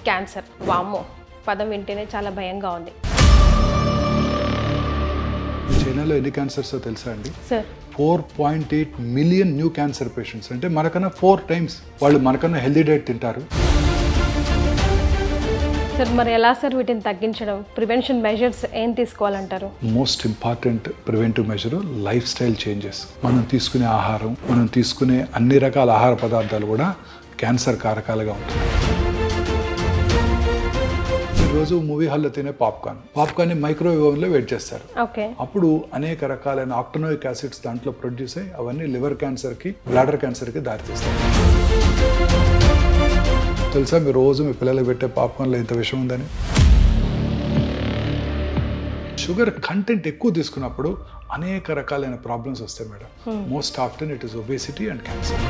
Cancer, వామ్మో పదం వింటేనే చాలా భయంగా ఉంది. చైనాలో ఎన్ని క్యాన్సర్స్ తెలుసా అండి? Sir 4.8 million new cancer patients. అంటే మనకన్నా 4 times వాళ్ళు మనకన్నా హెల్దీ డైట్ తింటారు. సార్ మరి ఎలా సార్ వీటిని తగ్గించడం, ప్రివెన్షన్ మెజర్స్ ఏం తీసుకోవాలంటారు? Most important preventive measure lifestyle changes. మనం తీసుకునే ఆహారం, మనం తీసుకునే అన్ని రకాల ఆహార పదార్థాలు కూడా క్యాన్సర్ కారకాలుగా ఉంటున్నాయి. ఈరోజు మూవీ హాల్లో తినే పాప్కార్న్ మైక్రోవేవ్ ఓవెన్లో వెయిట్ చేస్తారు. ఓకే. అప్పుడు అనేక రకాలైన ఆక్టోనోయిక్ యాసిడ్స్ దాంట్లో ప్రొడ్యూస్ అయ్యి అవన్నీ లివర్ క్యాన్సర్కి, బ్లాడర్ క్యాన్సర్కి దారితీస్తాయి. తెలుసా మీరు రోజు మీ పిల్లలకు పెట్టే పాప్కార్న్లో ఇంత విషయం ఉందని? షుగర్ కంటెంట్ ఎక్కువ తీసుకున్నప్పుడు అనేక రకాలైన ప్రాబ్లమ్స్ వస్తాయి madam. Most often it is obesity and cancer.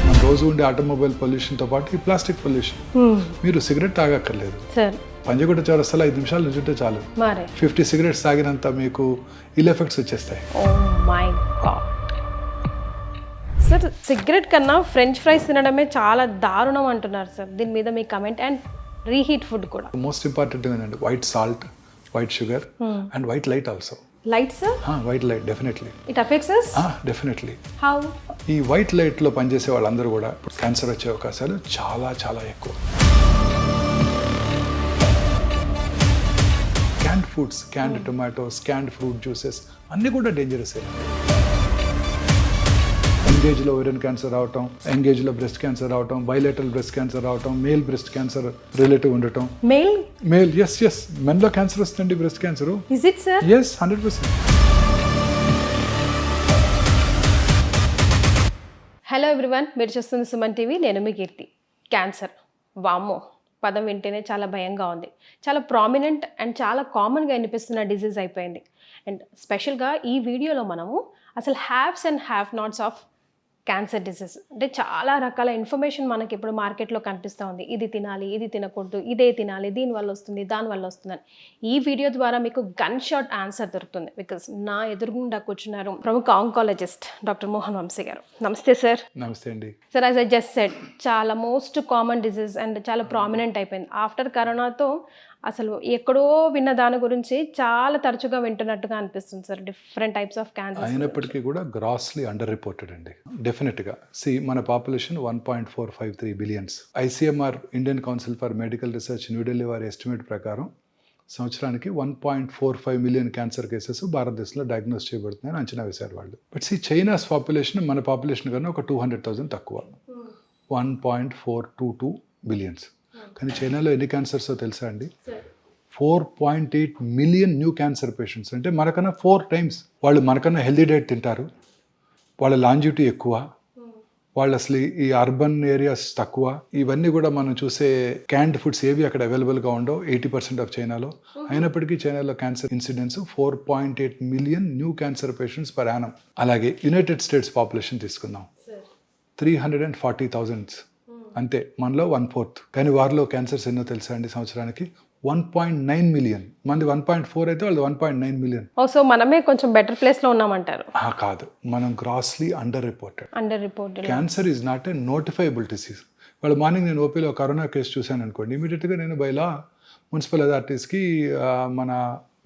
మన రోజు ఉండే ఆటోమొబైల్ పొల్యూషన్తో పాటు ఈ ప్లాస్టిక్ పొల్యూషన్. మీరు సిగరెట్ తాగక్కర్లేదు. పంజగుట్ట చౌరస్తాలో 5 నిమిషాలు నుంచుంటే చాలు 50 సిగరెట్స్ తాగినంత మీకు ఇల్ ఎఫెక్ట్స్ వచ్చేస్తాయి. సార్ సిగరెట్ కన్నా ఫ్రెంచ్ ఫ్రైస్ తినడమే చాలా దారుణం అంటున్నారు సార్. దీని మీద మీ కమెంట్. అండ్ రీహీట్ ఫుడ్ కూడా మోస్ట్ ఇంపార్టెంట్ ఏంటంటే white salt, white sugar and white light also. Light sir? White light definitely it affects us? Definitely. How? ఈ వైట్ లైట్లో పనిచేసే వాళ్ళందరూ కూడా క్యాన్సర్ వచ్చే అవకాశాలు చాలా చాలా ఎక్కువ. Canned foods, canned tomatoes, canned fruit juices అన్నీ కూడా డేంజరస్. ఎంగేజ్లో ఓరియన్ క్యాన్సర్ రావటం, ఎంగేజ్లో బ్రెస్ట్ క్యాన్సర్ రావటం, బైలేటరల్ బ్రెస్ట్ క్యాన్సర్ రావటం, మేల్ బ్రెస్ట్ క్యాన్సర్ రిలేటివ్ ఉండటం. మేల్ ఎస్ మెన్లో క్యాన్సర్ వస్తుంది breast cancer. Is it sir? Yes 100%. Hello everyone, మీరు చూస్తుంది సుమన్ టీవీ. నేను మీ కీర్తి. క్యాన్సర్, వామ్మో పదం వింటేనే చాలా భయంగా ఉంది. చాలా ప్రామినెంట్ అండ్ చాలా కామన్గా వినిపిస్తున్న డిజీజ్ అయిపోయింది. అండ్ స్పెషల్గా ఈ వీడియోలో మనము అసలు haves and have nots of cancer disease, అంటే చాలా రకాల ఇన్ఫర్మేషన్ మనకి ఇప్పుడు మార్కెట్లో కనిపిస్తూ ఉంది. ఇది తినాలి, ఇది తినకూడదు, ఇదే తినాలి, దీనివల్ల వస్తుంది, దానివల్ల వస్తుందని. ఈ వీడియో ద్వారా మీకు గన్ షాట్ ఆన్సర్ దొరుకుతుంది. బికాస్ నా ఎదురుగుండా కూర్చున్నారు ప్రముఖ ఆంకాలజిస్ట్ డాక్టర్ మోహన్ వంశీ గారు. నమస్తే సార్. నమస్తే అండి. Sir, as I just said, చాలా మోస్ట్ కామన్ డిసీజ్ అండ్ చాలా ప్రామినెంట్ అయిపోయింది. ఆఫ్టర్ కరోనాతో అసలు ఎక్కడో విన్న దాని గురించి చాలా తరచుగా వింటున్నట్టుగా అనిపిస్తుంది sir. Different types of cancer అయినప్పటికీ కూడా గ్రాస్లీ అండర్ రిపోర్టెడ్ అండి. డెఫినెట్గా మన population 1.453 billions. ICMR Indian council for medical research New Delhi వారి ఎస్టిమేట్ ప్రకారం సంవత్సరానికి 1.45 మిలియన్ క్యాన్సర్ కేసెస్ భారతదేశంలో డయాగ్నోస్ చేయబడుతున్నాయని అంచనా వేశారు వాళ్ళు. బట్ చైనాస్ పాపులేషన్ మన పాపులేషన్ కన్నా ఒక 200,000 తక్కువ, 1.422 బిలియన్స్. కానీ చైనాలో ఎన్ని క్యాన్సర్స్ తెలుసా అండి? 4.8 మిలియన్ న్యూ క్యాన్సర్ పేషెంట్స్. అంటే మనకన్నా 4 times వాళ్ళు మనకన్నా హెల్దీ డైట్ తింటారు. వాళ్ళ లాంజివిటీ ఎక్కువ, వాళ్ళు అసలు ఈ అర్బన్ ఏరియాస్ తక్కువ. ఇవన్నీ కూడా మనం చూసే క్యాన్డ్ ఫుడ్స్ ఏవి అక్కడ అవైలబుల్గా ఉండవు 80% ఆఫ్ చైనాలో. అయినప్పటికీ చైనాలో cancer incidence 4.8 million new cancer patients per annum. అలాగే యునైటెడ్ స్టేట్స్ పాపులేషన్ తీసుకుందాం, 340,000. అంతే, మనలో 1/4. కానీ వారిలో క్యాన్సర్స్ ఎన్నో తెలుసా అండి? సంవత్సరానికి 1.9 మిలియన్. మంది 1.4 అయితే వాళ్ళు 1.9 మిలియన్. సో మనమే కొంచెం బెటర్ ప్లేస్లో ఉన్నామంటారు? కాదు, మనం grossly under reported. Cancer is not a notifiable disease. వాళ్ళు మార్నింగ్ నేను ఓపీలో కరోనా కేసు చూశాను అనుకోండి, ఇమీడియట్గా నేను బై లా మున్సిపల్ అథారిటీస్కి మన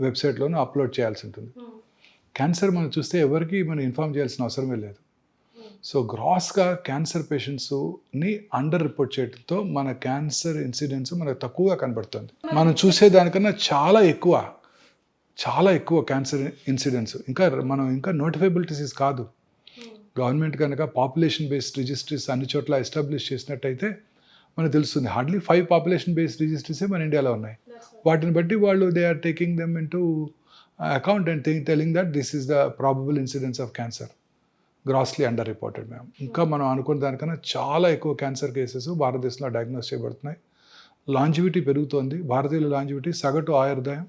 వెబ్సైట్లోనూ అప్లోడ్ చేయాల్సి ఉంటుంది. క్యాన్సర్ మనం చూస్తే ఎవరికి మనం ఇన్ఫార్మ్ చేయాల్సిన అవసరమే లేదు. సో గ్రాస్గా క్యాన్సర్ పేషెంట్స్ని అండర్ రిపోర్ట్ చేయడంతో మన క్యాన్సర్ ఇన్సిడెన్స్ మనకు తక్కువగా కనబడుతుంది. మనం చూసేదానికన్నా చాలా ఎక్కువ క్యాన్సర్ ఇన్సిడెన్స్. మనం ఇంకా నోటిఫైబుల్ డిసీజ్ కాదు. గవర్నమెంట్ కనుక పాపులేషన్ బేస్డ్ రిజిస్ట్రీస్ అన్ని చోట్ల ఎస్టాబ్లిష్ చేసినట్టయితే మనకు తెలుస్తుంది. హార్డ్లీ 5 పాపులేషన్ బేస్డ్ రిజిస్ట్రీసే మన ఇండియాలో ఉన్నాయి. వాటిని బట్టి వాళ్ళు they are taking them into account and telling that this is the probable incidence of cancer. Grossly under reported ma'am. ఇంకా మనం అనుకున్న దానికన్నా చాలా ఎక్కువ క్యాన్సర్ కేసెస్ భారతదేశంలో డయాగ్నోస్ చేయబడుతున్నాయి. లాంజివిటీ పెరుగుతోంది. భారతీయుల లాంజివిటీ సగటు ఆయుర్దాయం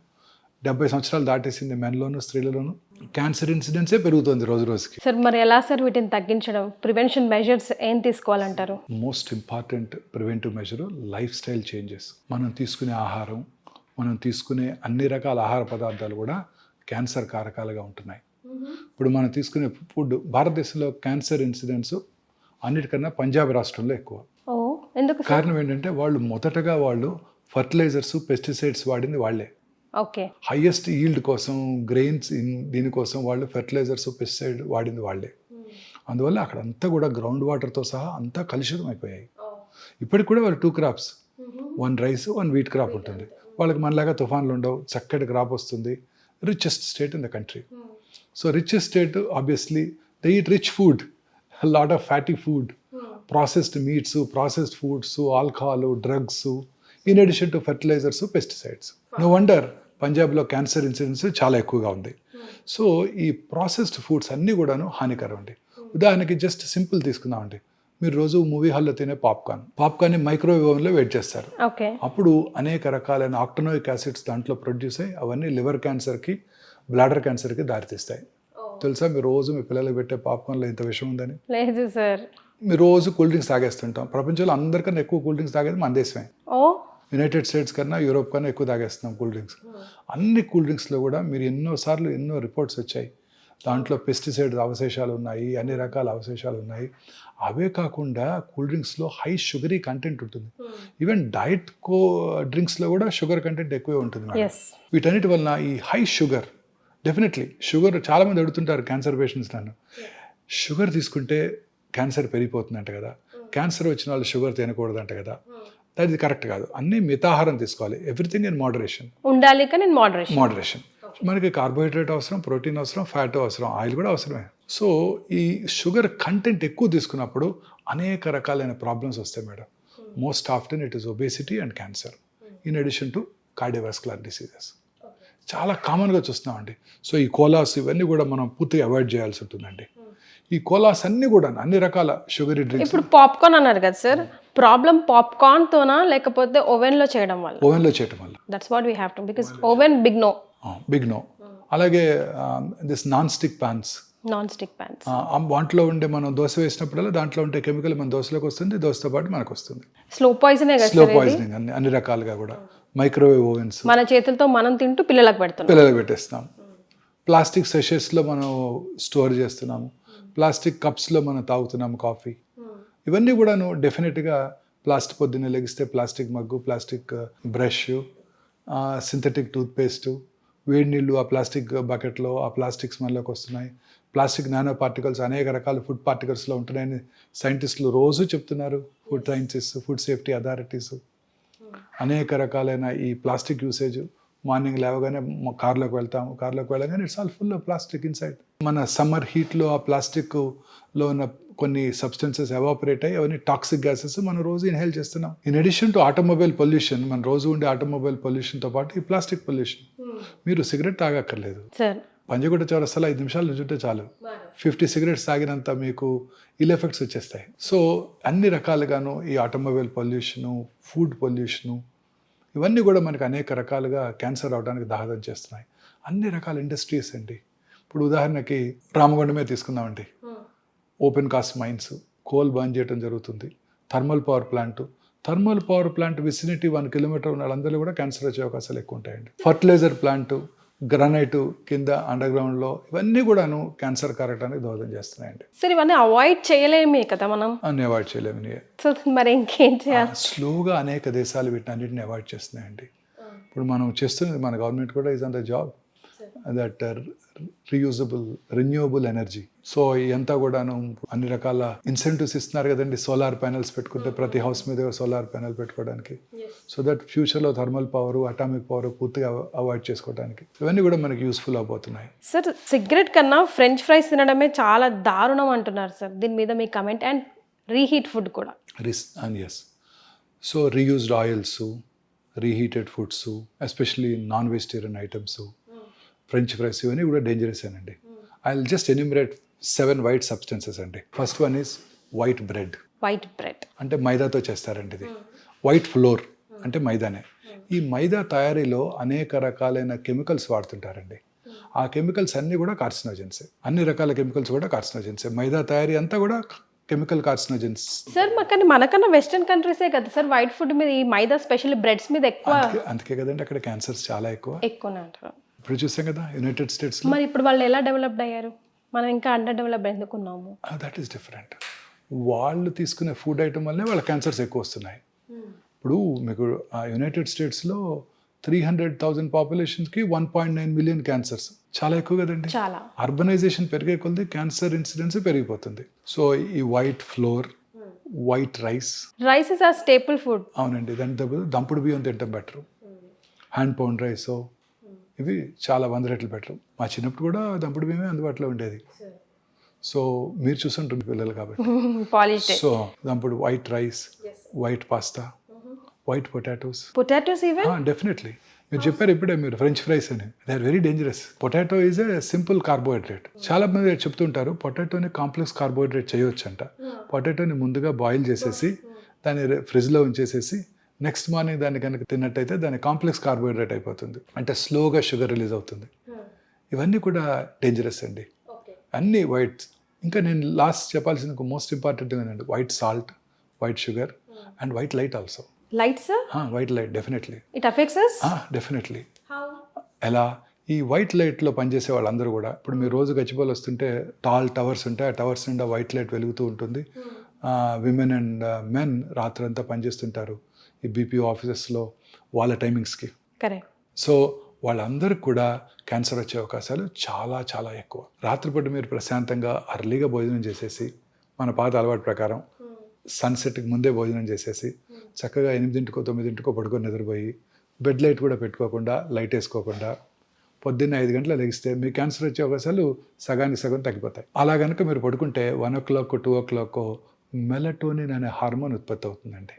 70 సంవత్సరాలు దాటేసింది మెన్లోను, స్త్రీలలోను. క్యాన్సర్ ఇన్సిడెన్సే పెరుగుతుంది రోజు రోజుకి. సార్ మరి ఎలా సార్ వీటిని తగ్గించడం, ప్రివెన్షన్ మెజర్స్ ఏం తీసుకోవాలంటారు? Most important preventive measure lifestyle changes. మనం తీసుకునే ఆహారం, మనం తీసుకునే అన్ని రకాల ఆహార పదార్థాలు కూడా క్యాన్సర్ కారకాలుగా ఉంటున్నాయి. ఇప్పుడు మనం తీసుకునే ఫుడ్, భారతదేశంలో క్యాన్సర్ ఇన్సిడెన్స్ అన్నిటికన్నా పంజాబ్ రాష్ట్రంలో ఎక్కువ. ఎందుకు సార్? కారణం ఏంటంటే వాళ్ళు మొదటగా వాళ్ళు ఫర్టిలైజర్స్ పెస్టిసైడ్స్ వాడింది వాళ్ళే. ఓకే. హైయెస్ట్ ఈల్డ్ కోసం గ్రెయిన్స్ దీనికోసం వాళ్ళు ఫెర్టిలైజర్స్ పెస్టిసైడ్ వాడింది వాళ్ళే. అందువల్ల అక్కడంతా కూడా గ్రౌండ్ వాటర్తో సహా అంతా కలుషితం అయిపోయాయి. ఇప్పటికి కూడా వాళ్ళు 2 crops, 1 rice 1 wheat crop ఉంటుంది. వాళ్ళకి మనలాగా తుఫాన్లు ఉండవు, చక్కటి క్రాప్ వస్తుంది. Richest state in the country. So richest state obviously they eat rich food, lot of fatty food, processed meats, processed foods, alcohol, drugs, in addition to fertilisers, pesticides. No wonder పంజాబ్లో cancer incidence చాలా ఎక్కువగా ఉంది. So ఈ processed foods అన్నీ కూడాను హానికరం అండి. ఉదాహరణకి జస్ట్ సింపుల్ తీసుకుందామండి, మీరు రోజు మూవీ హాల్లో తినే పాప్కార్న్ని మైక్రోవేవ్ ఓవెన్లో వెయిట్ చేస్తారు. ఓకే. అప్పుడు అనేక రకాలైన ఆక్టనోయిక్ యాసిడ్స్ దాంట్లో ప్రొడ్యూస్ అయ్యి అవన్నీ లివర్ క్యాన్సర్కి, బ్లాడర్ క్యాన్సర్కి దారితీస్తాయి. తెలుసా మీరు రోజు మీ పిల్లలకు పెట్టే పాప్కార్న్లో ఇంత విషయం ఉందని? లేదు సార్. మీరు రోజు కూల్ డ్రింక్స్ తాగేస్తుంటాం. ప్రపంచంలో అందరికన్నా ఎక్కువ కూల్ డ్రింక్స్ తాగేది మన దేశమే. ఓ, యునైటెడ్ స్టేట్స్ కన్నా యూరోప్ కన్నా ఎక్కువ తాగేస్తున్నాం కూల్ డ్రింక్స్. అన్ని కూల్ డ్రింక్స్లో కూడా మీరు ఎన్నో రిపోర్ట్స్ వచ్చాయి, దాంట్లో పెస్టిసైడ్ అవశేషాలు ఉన్నాయి, అన్ని రకాల అవశేషాలు ఉన్నాయి. అవే కాకుండా కూల్ డ్రింక్స్లో హై షుగరీ కంటెంట్ ఉంటుంది. ఈవెన్ డైట్ డ్రింక్స్లో కూడా షుగర్ కంటెంట్ ఎక్కువే ఉంటుంది మేడం. వీటన్నిటి వలన ఈ హై షుగర్, డెఫినెట్లీ షుగర్, చాలామంది అడుగుతుంటారు క్యాన్సర్ పేషెంట్స్ నన్ను, షుగర్ తీసుకుంటే క్యాన్సర్ పెరిగిపోతుందంట కదా, క్యాన్సర్ వచ్చిన వాళ్ళు షుగర్ తినకూడదంట కదా. అది కరెక్ట్ కాదు. అన్ని మితాహారం తీసుకోవాలి. ఎవ్రీథింగ్ ఇన్ మోడరేషన్ ఉండాలి. కానీ మోడరేషన్. మనకి కార్బోహైడ్రేట్ అవసరం, ప్రోటీన్ అవసరం, ఫ్యాట్ అవసరం, ఆయిల్ కూడా అవసరమే. సో ఈ షుగర్ కంటెంట్ ఎక్కువ తీసుకున్నప్పుడు అనేక రకాలైన ప్రాబ్లమ్స్ వస్తాయి madam. Most often it is obesity and cancer, in addition to cardiovascular diseases. చాలా కామన్గా చూస్తున్నామండి. సో ఈ కోలాస్ ఇవన్నీ కూడా మనం పూర్తిగా అవాయిడ్ చేయాల్సి ఉంటుందండి. ఈ కోలాస్ అన్నీ కూడా అన్ని రకాల షుగరీ డ్రింక్స్. ఇప్పుడు పాప్కార్న్ అన్నారు కదా సార్, ప్రాబ్లం పాప్కార్న్ తోనా లేకపోతే ఓవెన్ లో చేయడం వల్ల? ఓవెన్లో చేయడం వల్ల. That's what we have to, because oven big no. అలాగే దిస్ నాన్ స్టిక్ ప్యాన్స్, వాటిలో ఉండే మనం దోశ వేసినప్పుడల్లా దాంట్లో ఉండే కెమికల్ మన దోశలోకి వస్తుంది, దోశతో పాటు మనకు వస్తుంది. స్లో పాయిజనింగ్ అన్ని రకాలుగా కూడా. మైక్రోవేవ్ ఓవెన్స్, మన చేతులతో మనం తింటూ పిల్లలకు పెట్టేస్తాం. ప్లాస్టిక్ సెషెస్లో మనం స్టోర్ చేస్తున్నాము, ప్లాస్టిక్ కప్స్లో మనం తాగుతున్నాము కాఫీ. ఇవన్నీ కూడాను డెఫినెట్గా ప్లాస్టిక్, పొద్దున్నే లెగిస్తే plastic mug, plastic brush, synthetic toothpaste, వేడి నీళ్ళు ఆ ప్లాస్టిక్ బకెట్లో, ఆ ప్లాస్టిక్ స్మెల్లోకి వస్తున్నాయి. ప్లాస్టిక్ నానో పార్టికల్స్ అనేక రకాల ఫుడ్ పార్టికల్స్లో ఉంటున్నాయని సైంటిస్టులు రోజు చెప్తున్నారు. Food scientist, food safety authorities అనేక రకాలైన ఈ ప్లాస్టిక్ యూసేజ్. మార్నింగ్ లేవగానే కార్లోకి వెళ్ళగానే it's all full of plastic inside. మన సమ్మర్ హీట్లో ఆ ప్లాస్టిక్లో ఉన్న కొన్ని సబ్స్టెన్సెస్ ఎవాపరేట్ అయ్యి అవన్నీ టాక్సిక్ గ్యాసెస్ మనం రోజు ఇన్హేల్ చేస్తున్నాం. In addition to automobile pollution, మన రోజు ఉండే ఆటోమొబైల్ పొల్యూషన్తో పాటు ఈ ప్లాస్టిక్ పొల్యూషన్. మీరు సిగరెట్ తాగక్కర్లేదు, పంజగుట్ట చౌరస్తాలో 5 నిమిషాలు నుంచుంటే చాలు, 50 సిగరెట్స్ తాగినంత మీకు ఇల్ ఎఫెక్ట్స్ వచ్చేస్తాయి. సో అన్ని రకాలుగాను ఈ ఆటోమొబైల్ పొల్యూషను, ఫుడ్ పొల్యూషను, ఇవన్నీ కూడా మనకు అనేక రకాలుగా క్యాన్సర్ అవడానికి దోహదం చేస్తున్నాయి. అన్ని రకాల ఇండస్ట్రీస్ అండి. ఇప్పుడు ఉదాహరణకి రామగుండమే తీసుకుందామండి. Open cast mines, coal burn చేయడం జరుగుతుంది. Thermal power plant vicinity 1 kilometre ఉన్న వాళ్ళందరూ కూడా క్యాన్సర్ వచ్చే అవకాశాలు ఎక్కువ ఉంటాయండి. ఫర్టిలైజర్ ప్లాంట్, గ్రానైట్ కింద అండర్ గ్రౌండ్లో, ఇవన్నీ కూడాను క్యాన్సర్ కారటానికి దోహదం చేస్తున్నాయండి. సరే, ఇవన్నీ అవాయిడ్ చేయలేమే కదా మనం? అన్ని అవాయిడ్ చేయలేము. మరి ఇంకేం చేయాలి? స్లోగా అనేక దేశాలు వీటిని అన్నింటిని అవాయిడ్ చేస్తున్నాయండి. ఇప్పుడు మనం చేస్తున్నది, మన గవర్నమెంట్ కూడా is on the job that renewable energy. So ఇదంతా కూడాను అన్ని రకాల ఇన్సెంటివ్స్ ఇస్తున్నారు కదండి. సోలార్ ప్యానెల్స్ పెట్టుకుంటే ప్రతి హౌస్ మీద సోలార్ ప్యానెల్ పెట్టుకోవడానికి, సో దట్ ఫ్యూచర్లో థర్మల్ పవర్, అటామిక్ పవర్ పూర్తిగా అవాయిడ్ చేసుకోవడానికి, ఇవన్నీ కూడా మనకి యూస్ఫుల్ అవబోతున్నాయి. సార్, సిగరెట్ కన్నా ఫ్రెంచ్ ఫ్రైస్ తినడమే చాలా దారుణం అంటున్నారు సార్. దీని మీద మీ కమెంట్? అండ్ రీహీట్ ఫుడ్ కూడా. Yes, so reused oils, reheated foods, especially non vegetarian items, French fries, ఇవన్నీ కూడా డేంజరస్ అండి. I will just enumerate 7 white substances అండి. First one is white bread అంటే మైదాతో చేస్తారండి. ఇది వైట్ ఫ్లోర్ అంటే మైదానే. ఈ మైదా తయారీలో అనేక రకాలైన కెమికల్స్ వాడుతుంటారండి. ఆ కెమికల్స్ అన్నీ కూడా కార్సినోజెన్సే. అన్ని రకాల కెమికల్స్ కూడా కార్సినోజెన్సే. మైదా తయారీ అంతా కూడా కెమికల్ కార్సినోజెన్స్. సార్, మనకన్నా వెస్టర్న్ కంట్రీసే కదా సార్ వైట్ ఫుడ్ మీద, ఈ మైదా స్పెషల్లీ బ్రెడ్స్ మీద ఎక్కువ. అందుకే కదండి అక్కడ క్యాన్సర్స్ చాలా ఎక్కువనే అంటారు. ఇప్పుడు చూసాం కదా యునైటెడ్ స్టేట్స్. మరి ఇప్పుడు వాళ్ళు ఎలా డెవలప్డ్ అయ్యారు? మనం ఇంకా అండర్ డెవలప్డ్ ఎందుకున్నాము? That is different. వాళ్ళు తీసుకునే ఫుడ్ ఐటమ్ వల్లే వాళ్ళ క్యాన్సర్స్ ఎక్కువ వస్తున్నాయి. ఇప్పుడు మీకు యునైటెడ్ స్టేట్స్లో 300,000 పాపులేషన్కి 1.9 మిలియన్ క్యాన్సర్స్, చాలా ఎక్కువ కదండి. చాలా. అర్బనైజేషన్ పెరిగే కొద్దీ క్యాన్సర్ ఇన్సిడెన్స్ పెరిగిపోతుంది. సో ఈ white flour, white rice is ఆ స్టేపుల్ ఫుడ్. అవునండి, దాని దంపుడు బియ్యం తింటాం బెటరు, హ్యాండ్ పౌండ్ రైస్, ఇవి చాలా 100 రెట్లు బెటర్. మా చిన్నప్పుడు కూడా దంపుడు బియ్యమే అందుబాటులో ఉండేది. సో మీరు చూసుంటుంది పిల్లలు కాబట్టి. సో దంపుడు white rice, white pasta, white potatoes even definitely. మీరు చెప్పారు ఇప్పుడే మీరు ఫ్రెంచ్ ఫ్రైస్ అని, they are very dangerous. Potato is a simple carbohydrate. చాలా మంది చెప్తుంటారు పొటాటోని కాంప్లెక్స్ కార్బోహైడ్రేట్ చేయొచ్చు అంట. పొటాటోని ముందుగా బాయిల్ చేసేసి దాన్ని ఫ్రిడ్జ్లో ఉంచేసేసి నెక్స్ట్ మార్నింగ్ దాన్ని కనుక తిన్నట్టయితే దాని కాంప్లెక్స్ కార్బోహైడ్రేట్ అయిపోతుంది, అంటే స్లోగా షుగర్ రిలీజ్ అవుతుంది. ఇవన్నీ కూడా డేంజరస్ అండి, అన్నీ వైట్స్. ఇంకా నేను లాస్ట్ చెప్పాల్సిన మోస్ట్ ఇంపార్టెంట్ ఏంటంటే white salt, white sugar and white light also. Lights? White light definitely it affects us? Definitely. ఎలా? ఈ వైట్ లైట్లో పనిచేసే వాళ్ళందరూ కూడా, ఇప్పుడు మీరు రోజు గచ్చిబౌలి వస్తుంటే టాల్ టవర్స్ ఉంటాయి, ఆ టవర్స్ నిండా వైట్ లైట్ వెలుగుతూ ఉంటుంది. విమెన్ అండ్ మెన్ రాత్రంతా పనిచేస్తుంటారు ఈ బీపీఓ ఆఫీసెస్లో వాళ్ళ టైమింగ్స్కి. కరెక్ట్. సో వాళ్ళందరికీ కూడా క్యాన్సర్ వచ్చే అవకాశాలు చాలా చాలా ఎక్కువ. రాత్రిపూట మీరు ప్రశాంతంగా అర్లీగా భోజనం చేసేసి, మన పాత అలవాటు ప్రకారం సన్సెట్కి ముందే భోజనం చేసేసి చక్కగా 8కో 9కో పడుకొని నిద్రపోయి బెడ్ లైట్ కూడా పెట్టుకోకుండా, లైట్ వేసుకోకుండా పొద్దున్న 5 గంటల లెగిస్తే మీ క్యాన్సర్ వచ్చే అవకాశాలు సగానికి సగం తగ్గిపోతాయి. అలా కనుక మీరు పడుకుంటే 1 o'clock 2 o'clock మెలటోనిన్ అనే హార్మోన్ ఉత్పత్తి అవుతుందండి.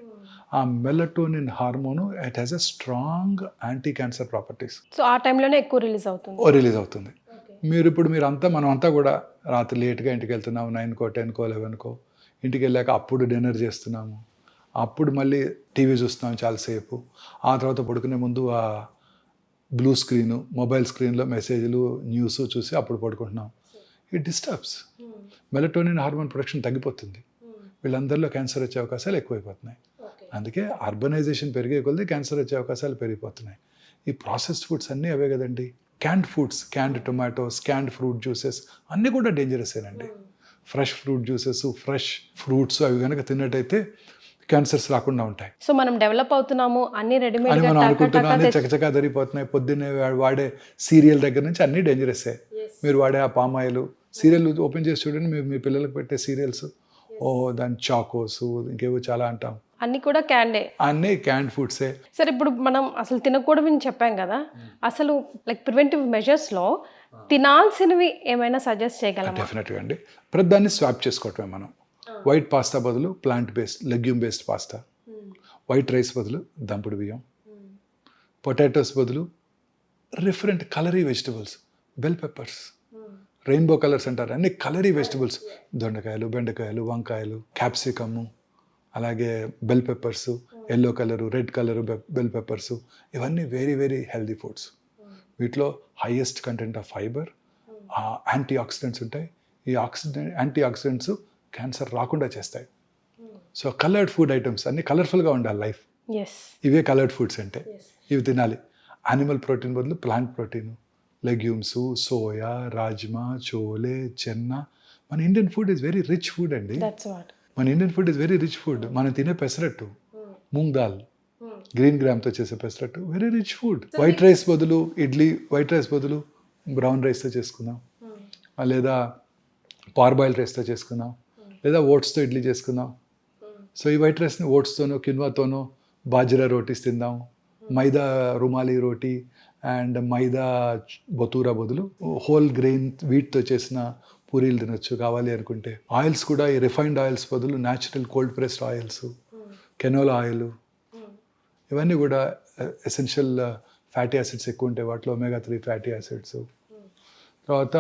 ఆ melatonin hormone it has a strong anti cancer properties. So ఆ టైంలోనే ఎక్కువ రిలీజ్ అవుతుంది. మనం అంతా కూడా రాత్రి లేట్గా ఇంటికి వెళ్తున్నాము, 9కో 10కో 11కో ఇంటికి వెళ్ళాక అప్పుడు డిన్నర్ చేస్తున్నాము, అప్పుడు మళ్ళీ టీవీ చూస్తున్నాం చాలాసేపు, ఆ తర్వాత పడుకునే ముందు ఆ బ్లూ స్క్రీను, మొబైల్ స్క్రీన్లో మెసేజ్లు, న్యూస్ చూసి అప్పుడు పడుకుంటున్నాం. It disturbs, melatonin hormone production తగ్గిపోతుంది. వీళ్ళందరిలో క్యాన్సర్ వచ్చే అవకాశాలు ఎక్కువైపోతున్నాయి. అందుకే అర్బనైజేషన్ పెరిగే కొద్దీ క్యాన్సర్ వచ్చే అవకాశాలు పెరిగిపోతున్నాయి. ఈ ప్రాసెస్డ్ ఫుడ్స్ అన్నీ అవే కదండి. Canned foods, canned tomatoes, canned fruit juices అన్నీ కూడా డేంజరసేనండి. Fresh fruit juices, fresh fruits అవి కనుక తిన్నట్టయితే క్యాన్సర్స్ రాకుండా ఉంటాయి. సో మనం డెవలప్ అవుతున్నాము, అన్ని రెడీమేడ్ అని మనం అనుకుంటున్నాం, అన్ని చకచకా జరిగిపోతున్నాయి. పొద్దున్నే వాడే సీరియల్ దగ్గర నుంచి అన్నీ డేంజరసే. మీరు వాడే ఆ పామ్ ఆయిల్, సీరియల్ ఓపెన్ చేసి చూడండి, మీ పిల్లలకు పెట్టే సీరియల్స్, దాని చాకోస్, ఇంకేవో చాలా అంటాం, అన్ని కూడా క్యాండే, అన్నీ క్యాండ్ ఫుడ్సే. సరే ఇప్పుడు మనం అసలు తినకూడదని చెప్పాం కదా, అసలు లైక్ ప్రివెంటివ్ మెజర్స్లో తినాల్సినవి ఏమైనా సజెస్ట్ చేయగలమా? డెఫినెట్గా అండి. ప్రతిదాన్ని స్వాప్ చేసుకోవటమే మనం. వైట్ పాస్తా బదులు plant based, legume based pasta, white rice బదులు దంపుడు బియ్యం, పొటాటోస్ బదులు డిఫరెంట్ కలరీ vegetables, bell peppers, rainbow colours అంటారు, అన్ని కలరీ వెజిటబుల్స్, దొండకాయలు, బెండకాయలు, వంకాయలు, క్యాప్సికము, అలాగే bell peppers, yellow colour, red colour bell peppers, ఇవన్నీ వెరీ వెరీ హెల్దీ ఫుడ్స్. వీటిలో highest content of fibre, antioxidants ఉంటాయి. ఈ యాంటీ ఆక్సిడెంట్స్ క్యాన్సర్ రాకుండా చేస్తాయి. సో కలర్డ్ ఫుడ్ ఐటమ్స్ అన్నీ కలర్ఫుల్గా ఉండాలి లైఫ్. ఇవే కలర్డ్ ఫుడ్స్ అంటే ఇవి తినాలి. యానిమల్ ప్రోటీన్ బదులు plant protein, legumes, soya, rajma, chole, chana. మన Indian food is very rich food అండి. మనం తినే పెసరట్టు, మూంగ్ దాల్, గ్రీన్ గ్రామ్తో చేసే pesarattu, very rich food. White rice బదులు ఇడ్లీ, వైట్ రైస్ బదులు బ్రౌన్ రైస్తో చేసుకుందాం, లేదా పార్బాయిల్డ్ రైస్తో చేసుకుందాం, లేదా ఓట్స్తో ఇడ్లీ చేసుకుందాం. సో ఈ వైట్ రైస్ని ఓట్స్తోనో కిన్వాతోనో బాజ్రా రోటీస్ తిందాం, మైదా రుమాలి రోటీ అండ్ మైదా బతూరా బదులు హోల్ గ్రెయిన్ వీట్తో చేసిన పూరీలు తినొచ్చు కావాలి అనుకుంటే. ఆయిల్స్ కూడా ఈ రిఫైన్డ్ ఆయిల్స్ బదులు natural cold pressed oils, canola oil, ఇవన్నీ కూడా ఎసెన్షియల్ ఫ్యాటీ యాసిడ్స్ ఎక్కువ ఉంటాయి వాటిలో, ఒమేగా 3 ఫ్యాటీ యాసిడ్స్. తర్వాత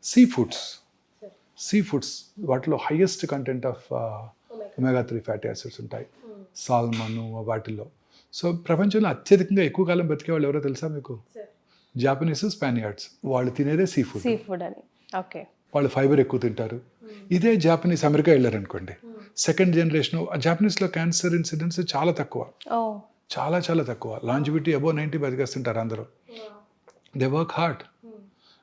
సీ ఫుడ్స్ వాటిలో highest content of omega 3 fatty acids ఉంటాయి, సాల్మన్ వాటిల్లో. సో ప్రపంచంలో అత్యధికంగా ఎక్కువ కాలం బతికే వాళ్ళు ఎవరో తెలుసా మీకు? జాపనీస్, స్పానియార్డ్స్. వాళ్ళు తినేదే సీ ఫుడ్ అని. వాళ్ళు ఫైబర్ ఎక్కువ తింటారు. ఇదే జాపనీస్ అమెరికా వెళ్ళారనుకోండి, సెకండ్ జనరేషన్ జాపనీస్లో క్యాన్సర్ ఇన్సిడెన్స్ చాలా తక్కువ, చాలా తక్కువ. లాంజివిటీ అబోవ్ 90 బతికేస్తుంటారు అందరూ. They work hard.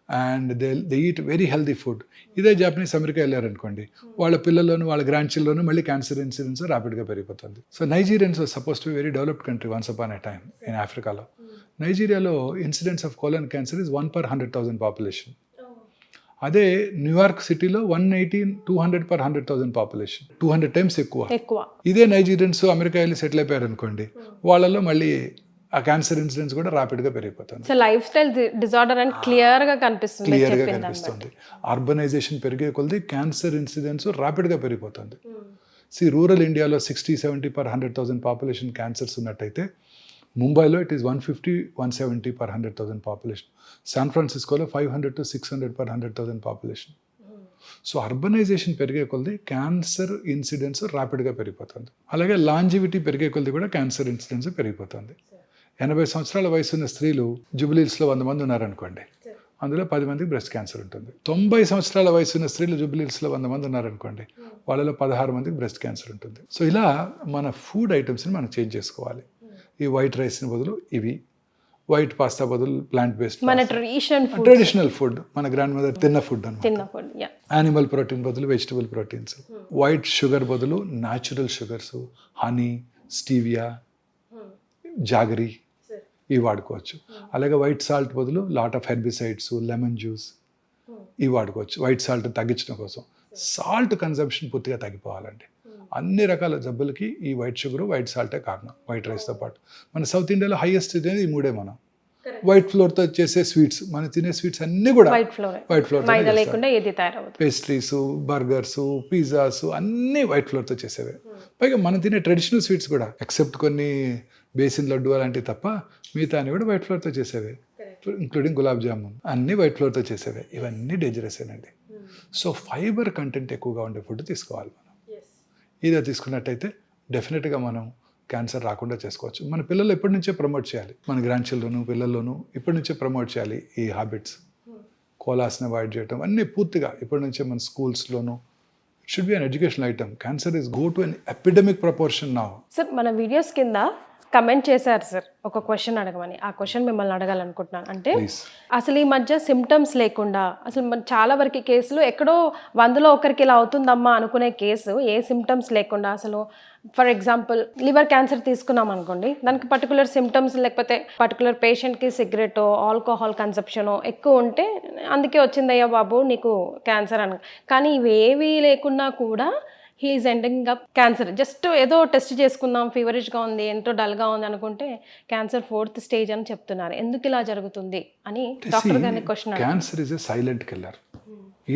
And they eat very healthy food. ఇదే జాపనీస్ అమెరికా వెళ్ళారనుకోండి, వాళ్ళ పిల్లల్లోనూ వాళ్ళ గ్రాండ్ చిల్డ్రన్ మళ్ళీ క్యాన్సర్ ఇన్సిడెన్స్ ర్యాపిడ్గా పెరిగిపోతుంది. So Nigerians suppose to very developed country once upon a time in ఆఫ్రికాలో. నైజీరియాలో incidence of colon cancer is 1/100,000 population. అదే న్యూయార్క్ సిటీలో 200/100,000 పాపులేషన్, 200 టైమ్స్ ఎక్కువ. ఇదే నైజీరియన్స్ అమెరికా వెళ్ళి సెటిల్ అయిపోయారు అనుకోండి, వాళ్ళలో మళ్ళీ ఆ క్యాన్సర్ ఇన్సిడెన్స్ కూడా ర్యాపిడ్గా పెరిగిపోతుంది. సో లైఫ్ స్టైల్ డిజార్డర్ అని క్లియర్గా కనిపిస్తుంది. అర్బనైజేషన్ పెరిగే కొలది క్యాన్సర్ ఇన్సిడెన్స్ ర్యాపిడ్గా పెరిగిపోతుంది. రూరల్ ఇండియాలో 60-70/100,000 పాపులేషన్ క్యాన్సర్స్ ఉన్నట్టయితే ముంబైలో ఇట్ ఈస్ 150-170/100,000 పాపులేషన్. శాన్ ఫ్రాన్సిస్కోలో 500-600/100,000 పాపులేషన్. సో అర్బనైజేషన్ పెరిగే కొలది క్యాన్సర్ ఇన్సిడెన్స్ ర్యాపిడ్గా పెరిగిపోతుంది. అలాగే లాంజివిటీ పెరిగే కొలది కూడా క్యాన్సర్ ఇన్సిడెన్స్ పెరిగిపోతుంది. 80 సంవత్సరాల వయసు ఉన్న స్త్రీలు జూబిలీస్లో 100 మంది ఉన్నారనుకోండి, అందులో 10 మందికి బ్రెస్ట్ క్యాన్సర్ ఉంటుంది. 90 సంవత్సరాల వయసు ఉన్న స్త్రీలు జూబిలీస్లో 100 మంది ఉన్నారనుకోండి, వాళ్ళలో 16 మందికి బ్రెస్ట్ క్యాన్సర్ ఉంటుంది. సో ఇలా మన ఫుడ్ ఐటమ్స్ని మనం చేంజ్ చేసుకోవాలి. ఈ వైట్ రైస్ని బదులు ఇవి, వైట్ పాస్తా బదులు ప్లాంట్ బేస్డ్, మన ట్రెడిషనల్ ఫుడ్, మన గ్రాండ్ మదర్ తిన్న ఫుడ్ అన్నమాట. యానిమల్ ప్రోటీన్ బదులు వెజిటబుల్ ప్రోటీన్స్, వైట్ షుగర్ బదులు natural sugars, honey, stevia, jaggery ఇవి వాడుకోవచ్చు. అలాగే వైట్ సాల్ట్ బదులు lot of herbicides, lemon juice ఇవి వాడుకోవచ్చు వైట్ సాల్ట్ తగ్గించడం కోసం. సాల్ట్ కన్సంప్షన్ పూర్తిగా తగ్గిపోవాలండి. అన్ని రకాల జబ్బులకి ఈ వైట్ షుగర్, వైట్ సాల్టే కారణం, వైట్ రైస్తో పాటు. మన సౌత్ ఇండియాలో హైయెస్ట్ అనేది ఈ మూడే. మనం వైట్ ఫ్లోర్తో చేసే స్వీట్స్, మనం తినే స్వీట్స్ అన్నీ కూడా white flour, pastries, burgers, pizzas అన్నీ వైట్ ఫ్లోర్తో చేసేవే. పైగా మనం తినే ట్రెడిషనల్ స్వీట్స్ కూడా ఎక్సెప్ట్ కొన్ని బేసిన్ లడ్డు అలాంటివి తప్ప మిగతా అన్ని కూడా వైట్ ఫ్లోర్తో చేసేవే, ఇంక్లూడింగ్ గులాబ్ జామున్ అన్నీ వైట్ ఫ్లోర్తో చేసేవే. ఇవన్నీ డేంజరస్ ఏనండి. సో ఫైబర్ కంటెంట్ ఎక్కువగా ఉండే ఫుడ్ తీసుకోవాలి మనం. ఇదే తీసుకున్నట్టయితే డెఫినెట్గా మనం క్యాన్సర్ రాకుండా చేసుకోవచ్చు. మన పిల్లలు ఎప్పటి నుంచే ప్రమోట్ చేయాలి, మన గ్రాండ్ చిల్డ్రన్ పిల్లల్లోనూ ఇప్పటి నుంచే ప్రమోట్ చేయాలి ఈ హ్యాబిట్స్. కోలాస్ని అవాయిడ్ చేయడం అన్నీ పూర్తిగా ఇప్పటి నుంచే మన స్కూల్స్లోనూ it should be an educational item. Cancer is go to an epidemic proportion now. Sir మన వీడియోస్ కింద కమెంట్ చేశారు సార్ ఒక క్వశ్చన్ అడగమని. ఆ క్వశ్చన్ మిమ్మల్ని అడగాలనుకుంటున్నాను. అంటే అసలు ఈ మధ్య సిమ్టమ్స్ లేకుండా అసలు చాలా వరకు కేసులు ఎక్కడో 100లో ఒకరికి ఇలా అవుతుందమ్మా అనుకునే కేసు ఏ సిమ్టమ్స్ లేకుండా, అసలు ఫర్ ఎగ్జాంపుల్ లివర్ క్యాన్సర్ తీసుకున్నాం అనుకోండి, దానికి పర్టికులర్ సిమ్టమ్స్ లేకపోతే పర్టికులర్ పేషెంట్కి సిగరెట్, ఆల్కహాల్ కన్సప్షన్ ఎక్కువ ఉంటే అందుకే వచ్చిందయ్యా బాబు నీకు క్యాన్సర్ అని. కానీ ఇవేవి లేకున్నా కూడా he's ending up cancer. Just ఏదో టెస్ట్ చేసుకుందాం, ఫీవరిష్గా ఉంది, ఎంతో డల్గా ఉంది అనుకుంటే క్యాన్సర్ 4th స్టేజ్ అని చెప్తున్నారు. ఎందుకు ఇలా జరుగుతుంది అని డాక్టర్ గారిని question. Cancer is a silent killer.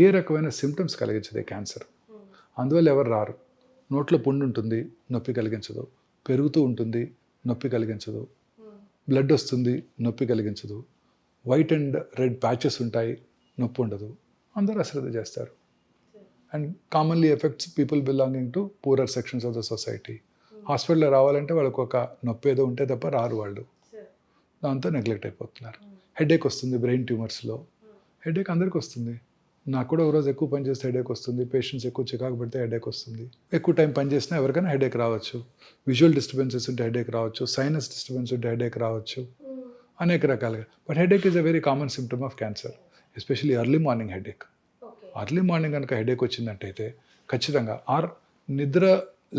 ఏ రకమైన సిమ్టమ్స్ కలిగించదే క్యాన్సర్. అందువల్ల ఎవరు రారు. నోట్లో పుండు ఉంటుంది, నొప్పి కలిగించదు. పెరుగుతూ ఉంటుంది, నొప్పి కలిగించదు. బ్లడ్ వస్తుంది, నొప్పి కలిగించదు. వైట్ అండ్ రెడ్ ప్యాచెస్ ఉంటాయి, నొప్పి ఉండదు. అందరూ అశ్రద్ధ చేస్తారు. And commonly effects people belonging to poorer sections of the society. హాస్పిటల్లో రావాలంటే వాళ్ళకు ఒక నొప్పి ఏదో ఉంటే తప్ప రారు వాళ్ళు. దాంతో నెగ్లెక్ట్ అయిపోతున్నారు. హెడేక్ వస్తుంది బ్రెయిన్ ట్యూమర్స్లో. హెడేక్ అందరికీ వస్తుంది. నాకు కూడా ఒకరోజు ఎక్కువ పని చేస్తే హెడేక్ వస్తుంది. పేషెంట్స్ ఎక్కువ చికాకు పడితే హెడేక్ వస్తుంది. ఎక్కువ టైం పని చేసినా ఎవరికైనా హెడేక్ రావచ్చు. విజువల్ డిస్టర్బెన్సెస్ ఉంటే హెడేక్ రావచ్చు. సైనస్ డిస్టర్బెన్స్ ఉంటే హెడేక్ రావచ్చు. అనేక రకాలుగా. But headache is a very common symptom of cancer, especially early morning headache. Early morning కనుక హెడేక్ వచ్చిందంటైతే ఖచ్చితంగా, ఆర్ నిద్ర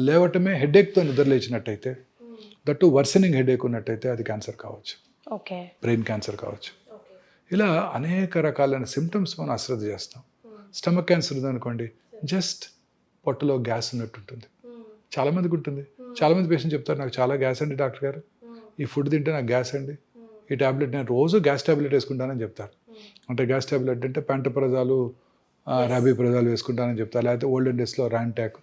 లేవటమే హెడేక్తో నిద్ర లేచినట్టయితే, దట్టు వర్సనింగ్ హెడేక్ ఉన్నట్టయితే అది క్యాన్సర్ కావచ్చు, బ్రెయిన్ క్యాన్సర్ కావచ్చు. ఇలా అనేక రకాలైన సిమ్టమ్స్ మనం అశ్రద్ధ చేస్తాం. స్టమక్ క్యాన్సర్ ఉందనుకోండి, జస్ట్ పొట్టలో గ్యాస్ ఉన్నట్టు ఉంటుంది. చాలామందికి ఉంటుంది. చాలామంది పేషెంట్ చెప్తారు, నాకు చాలా గ్యాస్ అండి డాక్టర్ గారు, ఈ ఫుడ్ తింటే నాకు గ్యాస్ అండి, ఈ ట్యాబ్లెట్ నేను రోజు గ్యాస్ ట్యాబ్లెట్ వేసుకుంటానని చెప్తారు. అంటే గ్యాస్ ట్యాబ్లెట్ అంటే పెంటప్రజాలు, రాబిప్రజాలు వేసుకుంటానని చెప్తారు. లేకపోతే ఓల్డెన్ డేస్లో ర్యాంటాక్.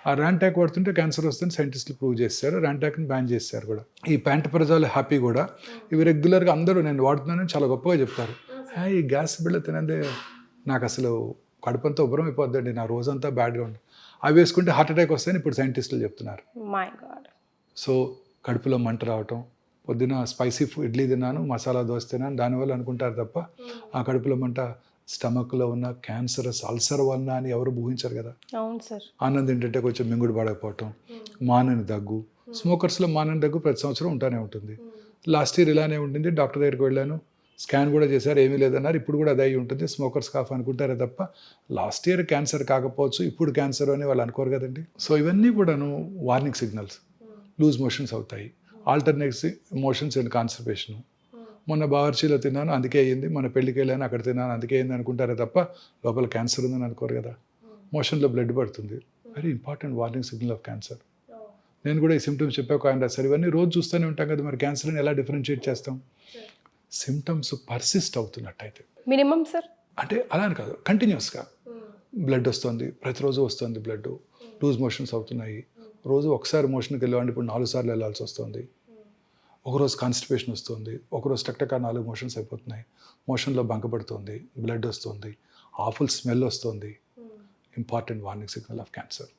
ఆ ర్యాంటాక్ వాడుతుంటే క్యాన్సర్ వస్తుందని సైంటిస్టులు ప్రూవ్ చేశారు. ర్యాంటాక్ని బ్యాన్ చేశారు కూడా. ఈ పెంటప్రజాలు హ్యాపీ కూడా ఇవి రెగ్యులర్గా అందరూ నేను వాడుతున్నానని చాలా గొప్పగా చెప్తారు. ఈ గ్యాస్ బిళ్ళ తినందే నాకు అసలు కడుపంతా ఉబ్బరం అయిపోద్దండి, నా రోజంతా బ్యాడ్గా ఉంటుంది. అవి వేసుకుంటే హార్ట్ అటాక్ వస్తాయని ఇప్పుడు సైంటిస్టులు చెప్తున్నారు. సో కడుపులో మంట రావటం, పొద్దున స్పైసీ ఇడ్లీ తిన్నాను, మసాలా దోశ తిన్నాను, దానివల్ల అనుకుంటారు తప్ప ఆ కడుపులో మంట స్టమక్లో ఉన్న క్యాన్సరస్ అల్సర్ వలన అని ఎవరు ఊహించారు కదా. అవును సార్. ఆనందం ఏంటంటే కొంచెం మింగుడు పడకపోవటం, మానని దగ్గు. స్మోకర్స్లో మానని దగ్గు ప్రతి సంవత్సరం ఉంటానే ఉంటుంది. లాస్ట్ ఇయర్ ఇలానే ఉంటుంది. డాక్టర్ దగ్గరికి వెళ్ళాను, స్కాన్ కూడా చేశారు, ఏమీ లేదన్నారు. ఇప్పుడు కూడా అది అయి ఉంటుంది, స్మోకర్స్ కాఫ్ అనుకుంటారే తప్ప లాస్ట్ ఇయర్ క్యాన్సర్ కాకపోవచ్చు, ఇప్పుడు క్యాన్సర్ అని వాళ్ళు అనుకోరు కదండి. సో ఇవన్నీ కూడాను వార్నింగ్ సిగ్నల్స్. లూజ్ మోషన్స్ అవుతాయి, ఆల్టర్నేట్స్ మోషన్స్ అండ్ కాన్స్టిపేషన్. మొన్న బావర్చీలో తిన్నాను అందుకే అయ్యింది, మొన్న పెళ్ళికి వెళ్ళాను అక్కడ తిన్నాను అందుకే అయింది అనుకుంటారే తప్ప లోపల క్యాన్సర్ ఉందని అనుకోరు కదా. మోషన్లో బ్లడ్ పడుతుంది, very important warning signal of cancer. నేను కూడా ఈ సిమ్టమ్స్ చెప్పాక ఆయన రాశారు, ఇవన్నీ రోజు చూస్తూనే ఉంటాం కదా, మరి క్యాన్సర్ని ఎలా డిఫరెన్షియేట్ చేస్తాం? సిమ్టమ్స్ పర్సిస్ట్ అవుతున్నట్టయితే మినిమం సార్ అంటే అలా అని కాదు, కంటిన్యూస్గా బ్లడ్ వస్తుంది, ప్రతిరోజు వస్తుంది బ్లడ్, లూజ్ మోషన్స్ అవుతున్నాయి, రోజు ఒకసారి మోషన్కి వెళ్ళేవాడిని ఇప్పుడు 4 సార్లు వెళ్ళాల్సి వస్తుంది, ఒకరోజు కాన్స్టిపేషన్ వస్తుంది, ఒకరోజు టక్టక 4 మోషన్స్ అయిపోతున్నాయి, మోషన్లో బంకపడుతుంది, బ్లడ్ వస్తుంది, ఆఫుల్ స్మెల్ వస్తుంది. Important warning signal of cancer.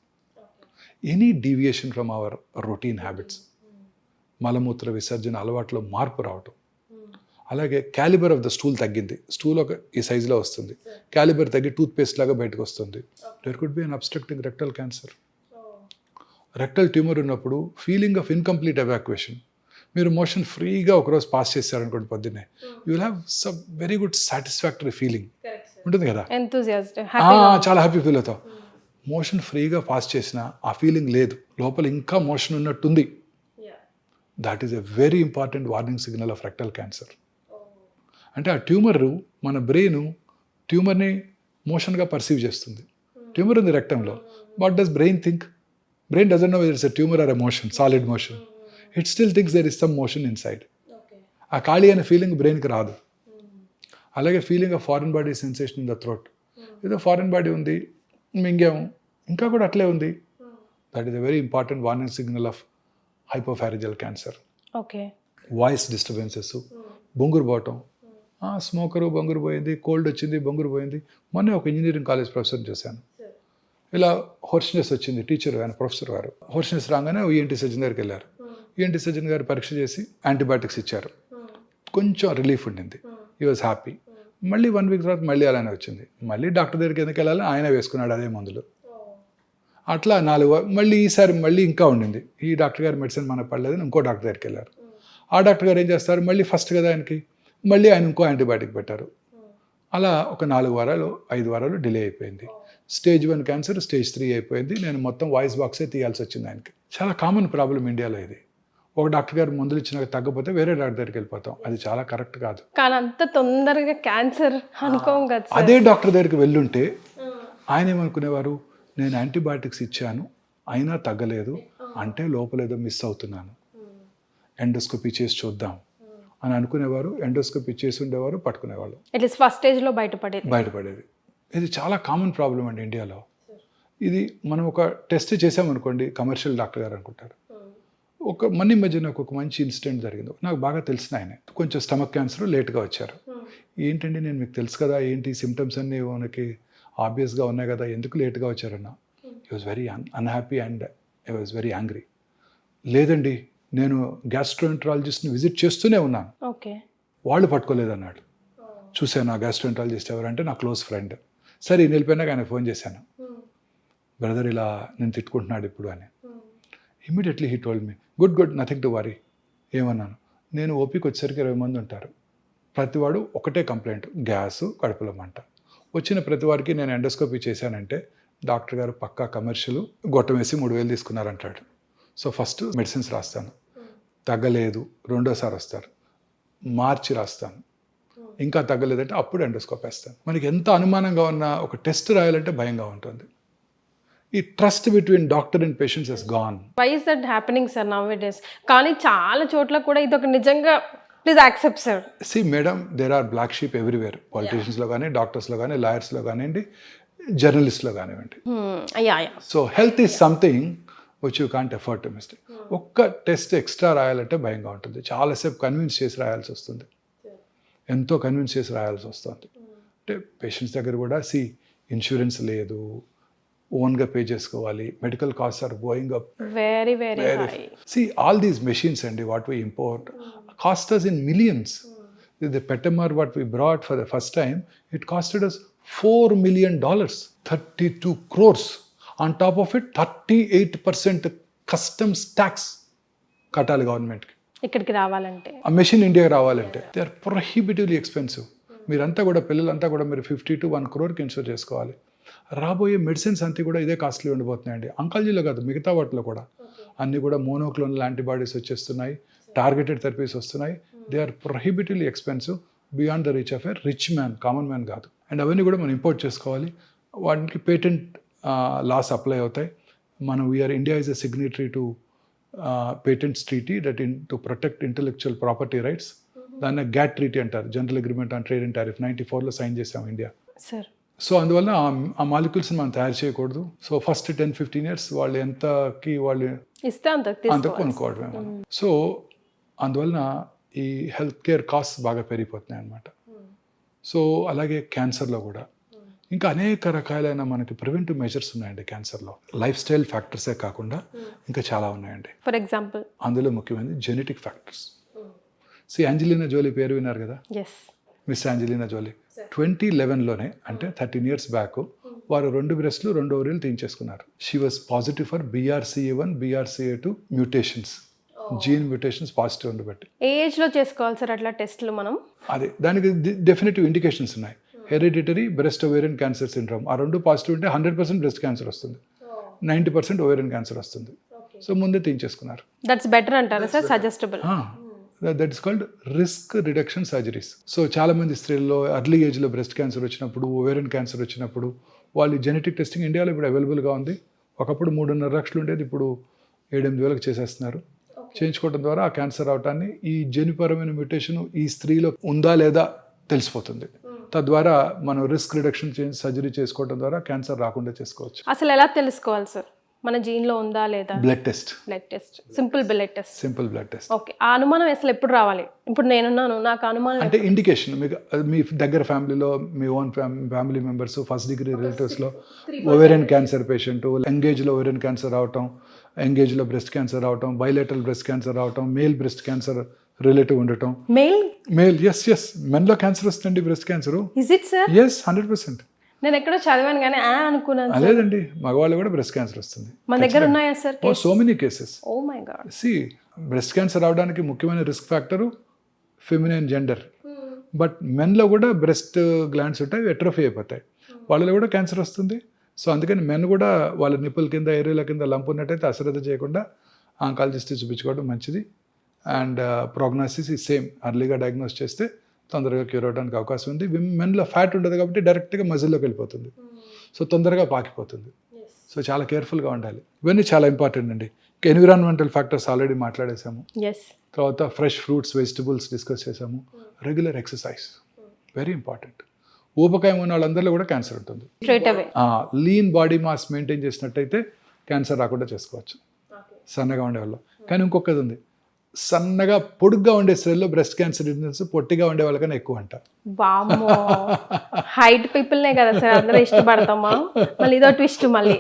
Any deviation from our routine habits, మలమూత్ర విసర్జన అలవాట్లో మార్పు రావటం, అలాగే క్యాలిబర్ ఆఫ్ ద స్టూల్ తగ్గింది, స్టూల్ ఒక ఈ సైజులో వస్తుంది, క్యాలిబర్ తగ్గి టూత్ పేస్ట్ లాగా బయటకు వస్తుంది, there could be an obstructing rectal cancer. Rectal tumour ఉన్నప్పుడు ఫీలింగ్ ఆఫ్ ఇన్కంప్లీట్ ఎవాక్యుయేషన్, మీరు మోషన్ ఫ్రీగా ఒకరోజు పాస్ చేశారనుకోండి పొద్దున్నే, you will have some very good satisfactory feeling ఉంటుంది కదా, చాలా హ్యాపీ ఫీల్ అవుతావు. మోషన్ ఫ్రీగా పాస్ చేసినా ఆ ఫీలింగ్ లేదు, లోపల ఇంకా మోషన్ ఉన్నట్టుంది. That is a very important warning signal of rectal cancer. అంటే ఆ ట్యూమర్ మన బ్రెయిన్ ట్యూమర్ని మోషన్గా పర్సీవ్ చేస్తుంది. ట్యూమర్ ఉంది రెక్టంలో, what does brain think? Brain doesn't know whether it's a tumour or a motion, solid motion. It still thinks there is some motion inside. ఆ ఖాళీ అనే ఫీలింగ్ బ్రెయిన్కి రాదు. అలాగే feeling of foreign body sensation in the throat, ఏదో foreign body ఉంది, మింగాము, ఇంకా కూడా అట్లే ఉంది. That is a very important warning signal of hypopharyngeal cancer. Okay. Voice disturbances, బొంగురు పోవటం, స్మోకరు బొంగురు పోయింది, కోల్డ్ వచ్చింది బొంగురు పోయింది. మొన్న ఒక ఇంజనీరింగ్ కాలేజ్ ప్రొఫెసర్ చూశాను, ఇలా హోర్స్నెస్ వచ్చింది, టీచర్ ఆయన ప్రొఫెసర్ గారు హోర్స్నెస్ రాగానే ఈఎన్టీ సర్జన్ దగ్గరికి వెళ్ళారు. ఈఎన్టీ సర్జన్ గారు పరీక్ష చేసి యాంటీబయాటిక్స్ ఇచ్చారు, కొంచెం రిలీఫ్ ఉండింది, ఈ వాజ్ హ్యాపీ. మళ్ళీ 1 వీక్ తర్వాత మళ్ళీ అలానే వచ్చింది, మళ్ళీ డాక్టర్ దగ్గరికి ఎందుకు వెళ్ళాలని ఆయన వేసుకున్నాడు అదే మందులు. అట్లా 4 మళ్ళీ ఈసారి మళ్ళీ ఇంకా ఉండింది, ఈ డాక్టర్ గారి మెడిసిన్ మనకు పడలేదని ఇంకో డాక్టర్ దగ్గరికి వెళ్ళారు. ఆ డాక్టర్ గారు ఏం చేస్తారు, మళ్ళీ ఫస్ట్ కదా ఆయనకి, మళ్ళీ ఆయన ఇంకో యాంటీబయాటిక్ పెట్టారు. అలా ఒక 4 వారాలు 5 వారాలు డిలే అయిపోయింది. స్టేజ్ 1 క్యాన్సర్ స్టేజ్ 3 అయిపోయింది. నేను మొత్తం వాయిస్ బాక్సే తీయాల్సి వచ్చింది ఆయనకి. చాలా కామన్ ప్రాబ్లం ఇండియాలో ఇది. ఒక డాక్టర్ గారు మందులు ఇచ్చినాక తగ్గపోతే వేరే డాక్టర్ దగ్గరికి వెళ్ళిపోతాం, అది చాలా కరెక్ట్ కాదు. కానీ అంత తొందరగా క్యాన్సర్ అనుకోం కదా. అదే డాక్టర్ దగ్గరికి వెళ్ళుంటే ఆయన ఏమనుకునేవారు, నేను యాంటీబయాటిక్స్ ఇచ్చాను అయినా తగ్గలేదు అంటే లోపల ఏదో మిస్ అవుతున్నాను, ఎండోస్కోపీ చేసి చూద్దాం అని అనుకునేవారు. ఎండోస్కోపీ చేసి ఉండేవారు, పట్టుకునేవాళ్ళు, అట్లీస్ట్ ఫస్ట్ స్టేజ్లో బయటపడేది. ఇది చాలా కామన్ ప్రాబ్లం అండి ఇండియాలో. ఇది మనం ఒక టెస్ట్ చేసామనుకోండి, కమర్షియల్ డాక్టర్ గారు అనుకుంటారు. మన మధ్య నాకు ఒక మంచి ఇన్సిడెంట్ జరిగింది, నాకు బాగా తెలిసిన ఆయన, కొంచెం స్టమక్ క్యాన్సర్, లేట్గా వచ్చారు. ఏంటండి నేను మీకు తెలుసు కదా, ఏంటి సిమ్టమ్స్ అన్నీ మనకి ఆబ్వియస్గా ఉన్నాయి కదా, ఎందుకు లేట్గా వచ్చారన్న. I was very unhappy and I was very angry. లేదండి నేను గ్యాస్ట్రోఎంట్రాలజిస్ట్ని విజిట్ చేస్తూనే ఉన్నాను, వాళ్ళు పట్టుకోలేదన్నాడు. చూశాను ఆ గ్యాస్ట్రోఎంట్రాలజిస్ట్ ఎవరంటే నా క్లోజ్ ఫ్రెండ్. సరే వెళ్ళిపోయినాక ఆయన ఫోన్ చేశాను, బ్రదర్ ఇలా నేను తిట్టుకుంటున్నాడు ఇప్పుడు అని. Immediately he told me, good nothing to worry. ఏమన్నాను, నేను ఓపీకి వచ్చేసరికి 20 మంది ఉంటారు, ప్రతివాడు ఒకటే కంప్లైంట్, గ్యాసు, కడుపులో మంట. వచ్చిన ప్రతి వారికి నేను ఎండోస్కోపీ చేశానంటే డాక్టర్ గారు పక్కా కమర్షియల్, గొట్టం వేసి 3,000 తీసుకున్నారంటాడు. సో ఫస్ట్ మెడిసిన్స్ రాస్తాను, తగ్గలేదు, రెండోసారి వస్తారు, మార్చి రాస్తాను, ఇంకా తగ్గలేదంటే అప్పుడు ఎండోస్కోప్ వేస్తాను. మనకి ఎంత అనుమానంగా ఉన్నా ఒక టెస్ట్ రాయాలంటే భయంగా ఉంటుంది. ఈ trust between doctor and patients has gone. Why is that happening sir now it is? కానీ చాలా చోట్ల కూడా ఇది ఒక నిజంగా, please accept sir. See madam, there are black sheep everywhere, పాలిటీషియన్స్లో కానీ, డాక్టర్స్లో కానీ, లాయర్స్లో కానివ్వండి, జర్నలిస్ట్లో కానివ్వండి. So health is something which you can't afford to mistake. ఒక్క టెస్ట్ ఎక్స్ట్రా రాయాలంటే భయంగా ఉంటుంది, చాలాసేపు కన్విన్స్ చేసి రాయాల్సి వస్తుంది, ఎంతో కన్విన్స్ చేసి రాయాల్సి వస్తుంది. అంటే పేషెంట్స్ దగ్గర కూడా సి ఇన్సూరెన్స్ లేదు, ఓన్గా పే చేసుకోవాలి, medical cost are going up very very high. See all these machines అండి what we import cost us in millions. The Petamar what we brought for the first time, it costed us $4 million, 32 crores. On top of it 38% customs tax కట్టాలి గవర్నమెంట్కి. ఇక్కడికి రావాలంటే ఆ machine ఇండియాకి రావాలంటే they are prohibitively expensive. మీరంతా కూడా పిల్లలంతా కూడా మీరు 50 to 1 crore ఇన్సూర్ చేసుకోవాలి. రాబోయే మెడిసిన్స్ అంతా కూడా ఇదే కాస్ట్లీ ఉండిపోతున్నాయండి. అంకాలజీలో కాదు, మిగతా వాటిలో కూడా అన్నీ కూడా మోనోక్లోనల్ యాంటీబాడీస్ వచ్చేస్తున్నాయి, టార్గెటెడ్ థెరపీస్ వస్తున్నాయి. They are prohibitively expensive beyond the reach of a rich man, common man కాదు. అండ్ అవన్నీ కూడా మనం ఇంపోర్ట్ చేసుకోవాలి. వాటికి పేటెంట్ లాస్ అప్లై అవుతాయి. మనం India is a signatory to patents treaty that to protect intellectual property rights. దాన్ని GATT treaty అంటారు, general agreement on trade and tariff. 94లో సైన్ చేసాం ఇండియా. సార్ సో అందువల్ల ఆ మాలిక్యూల్స్ని మనం తయారు చేయకూడదు. సో ఫస్ట్ 10-15 years వాళ్ళు ఎంతకి వాళ్ళు ఇస్తే అంత కొనుక్కోవడమే. సో అందువలన ఈ హెల్త్ కేర్ కాస్ట్ బాగా పెరిగిపోతున్నాయి అన్నమాట. సో అలాగే క్యాన్సర్లో కూడా ఇంకా అనేక రకాలైన మనకి ప్రివెంటివ్ మెజర్స్ ఉన్నాయండి క్యాన్సర్లో. లైఫ్ స్టైల్ ఫ్యాక్టర్సే కాకుండా ఇంకా చాలా ఉన్నాయండి. ఫర్ ఎగ్జాంపుల్ అందులో ముఖ్యమైనది జెనెటిక్ ఫ్యాక్టర్స్. యాంజెలినా జోలీ పేరు విన్నారు కదా, మిస్ యాంజెలినా జోలీ. 2011లోనే అంటే 13 years బ్యాక్ వారు 2 బ్రెస్ట్లు 2 ovaries తీయించేసుకున్నారు. She was positive for BRCA1 BRCA2 mutations, gene mutations positive ఉండబట్టి. ఏ ఏజ్లో చేసుకోవాలి సార్ అట్లా టెస్ట్లు మనం? అదే దానికి డెఫినెటివ్ ఇండికేషన్స్ ఉన్నాయి. Hereditary breast ovarian cancer syndrome, ఆ 2 పాజిటివ్ ఉంటే 100% బ్రెస్ట్ క్యాన్సర్ వస్తుంది, 90% ఓవేరియన్ క్యాన్సర్ వస్తుంది. సో ముందే తీయించేసుకున్నారు. దట్స్ బెటర్ అంటారా sir? Suggestible. That is called risk reduction surgeries. So చాలామంది స్త్రీల్లో ఎర్లీ ఏజ్లో బ్రెస్ట్ క్యాన్సర్ వచ్చినప్పుడు, ఓవేరియన్ క్యాన్సర్ వచ్చినప్పుడు వాళ్ళు జెనెటిక్ టెస్టింగ్ ఇండియాలో ఇప్పుడు అవైలబుల్గా ఉంది. ఒకప్పుడు 3.5 లక్షలు ఉండేది, ఇప్పుడు 7-8 వేలకు చేసేస్తున్నారు. చేయించుకోవడం ద్వారా ఆ క్యాన్సర్ అవటాన్ని, ఈ జన్యుపరమైన మ్యూటేషన్ ఈ స్త్రీలో ఉందా లేదా తెలిసిపోతుంది. తద్వారా మనం రిస్క్ రిడక్షన్ సర్జరీ చేసుకోవడం ద్వారా క్యాన్సర్ రాకుండా చేసుకోవచ్చు. అసలు ఎలా తెలుసుకోవాలి సార్ మన జీన్లో ఉందా లేదా? Blood test. Simple blood test. Okay. ఆ అనుమానం అసలు ఎప్పుడు రావాలి? ఇప్పుడు నేనున్నాను, నాకు అనుమానం అంటే ఇండికేషన్ మీకు మీ దగ్గర ఫ్యామిలీలో మీ own family members, first degree రిలేటివ్స్లో ఓవేరియన్ క్యాన్సర్ పేషెంట్, ఎంగేజ్లో ఓవేరియన్ క్యాన్సర్ రావటం, ఎంగేజ్లో బ్రెస్ట్ క్యాన్సర్ రావటం, బైలేటరల్ బ్రెస్ట్ క్యాన్సర్ రావటం, మేల్ బ్రెస్ట్ క్యాన్సర్ రిలేటివ్ ఉండటం. మేల్ ఎస్ మెన్లో క్యాన్సర్ వస్తుంది breast cancer. Is it sir? Yes 100%. నేను ఎక్కడో చదివాను కానీ అనుకున్నాను. లేదండి, మగవాళ్ళు కూడా బ్రెస్ట్ క్యాన్సర్ వస్తుంది. మన దగ్గర ఉన్నాయా sir? So many cases. Oh my God. See breast cancer రావడానికి ముఖ్యమైన risk factor feminine gender. But మెన్లో కూడా బ్రెస్ట్ గ్లాండ్స్ ఉంటాయి, ఎట్రోఫీ అయిపోతాయి, వాళ్ళలో కూడా క్యాన్సర్ వస్తుంది. సో అందుకని మెన్ కూడా వాళ్ళ నిప్పుల కింద, ఏరియాల కింద లంప్ ఉన్నట్టయితే అశ్రద్ధ చేయకుండా ఆంకాలజిస్ట్ చూపించుకోవడం మంచిది. అండ్ ప్రోగ్నోసిస్ ఈ సేమ్. అర్లీగా డయాగ్నోస్ చేస్తే తొందరగా క్యూర్ అవడానికి అవకాశం ఉంది. మెన్లో ఫ్యాట్ ఉండదు కాబట్టి డైరెక్ట్గా మజిల్లోకి వెళ్ళిపోతుంది, సో తొందరగా పాకిపోతుంది. సో చాలా కేర్ఫుల్గా ఉండాలి. ఇవన్నీ చాలా ఇంపార్టెంట్ అండి. ఎన్విరాన్మెంటల్ ఫ్యాక్టర్స్ ఆల్రెడీ మాట్లాడేసాము. తర్వాత ఫ్రెష్ ఫ్రూట్స్, వెజిటబుల్స్ డిస్కస్ చేసాము. Regular exercise very important. ఊబకాయం ఉన్న వాళ్ళందరిలో కూడా క్యాన్సర్ ఉంటుంది. లీన్ బాడీ మాస్ మెయింటైన్ చేసినట్టయితే క్యాన్సర్ రాకుండా చేసుకోవచ్చు సన్నగా ఉండేవాళ్ళు. కానీ ఇంకొకది ఉంది, సన్నగా పొడుగ్గా ఉండే స్త్రీల్లో బ్రెస్ట్ క్యాన్సర్ ఇన్సిడెన్స్ పొట్టిగా ఉండే వాళ్ళకన్నా ఎక్కువ అంట. హైట్ పీపుల్నే కదా సార్ అందరూ ఇష్టపడతామా? మళ్ళీ ఇదో ట్విస్ట్ మళ్ళీ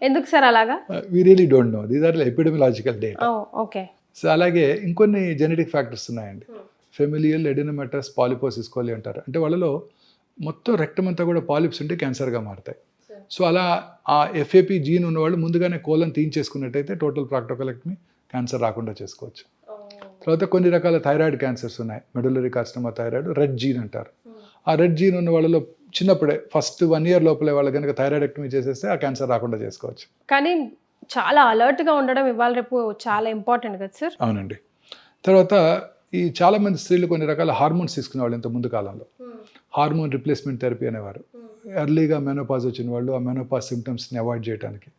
ఎందుకు సార్ అలాగా? We really don't know, these are epidemiological data. Okay. So అలాగే ఇంకొన్ని జెనెటిక్ ఫ్యాక్టర్స్ ఉన్నాయండి. ఫెమిలియల్ ఎడినోమెటస్ పాలిపోసిస్ కోలి అంటారు. అంటే వాళ్ళలో మొత్తం రెక్టమ్ అంతా కూడా పాలిప్స్ ఉంటే క్యాన్సర్గా మారుతాయి. సో అలా ఆ FAP జీన్ ఉన్నవాళ్ళు ముందుగానే కోలను తీయించేసుకున్నట్టయితే టోటల్ ప్రాక్టోకలెక్టమీ, క్యాన్సర్ రాకుండా చేసుకోవచ్చు. తర్వాత కొన్ని రకాల థైరాయిడ్ క్యాన్సర్స్ ఉన్నాయి. Medullary carcinoma thyroid, red gene అంటారు. ఆ రెడ్ జీన్ ఉన్న వాళ్ళలో చిన్నప్పుడే ఫస్ట్ 1 year లోపలే వాళ్ళు కనుక థైరాయిడెక్టమీ చేసేస్తే ఆ క్యాన్సర్ రాకుండా చేసుకోవచ్చు. కానీ చాలా అలర్ట్గా ఉండడం ఇవాళ రేపు చాలా ఇంపార్టెంట్ కదా సార్? అవునండి. తర్వాత ఈ చాలామంది స్త్రీలు కొన్ని రకాల హార్మోన్స్ తీసుకునేవాళ్ళు ఇంత ముందు కాలంలో. హార్మోన్ రిప్లేస్మెంట్ థెరపీ అనేవారు. ఎర్లీగా మెనోపాజ్ వచ్చిన వాళ్ళు ఆ మెనోపాజ్ సిమ్టమ్స్ని అవాయిడ్ చేయడానికి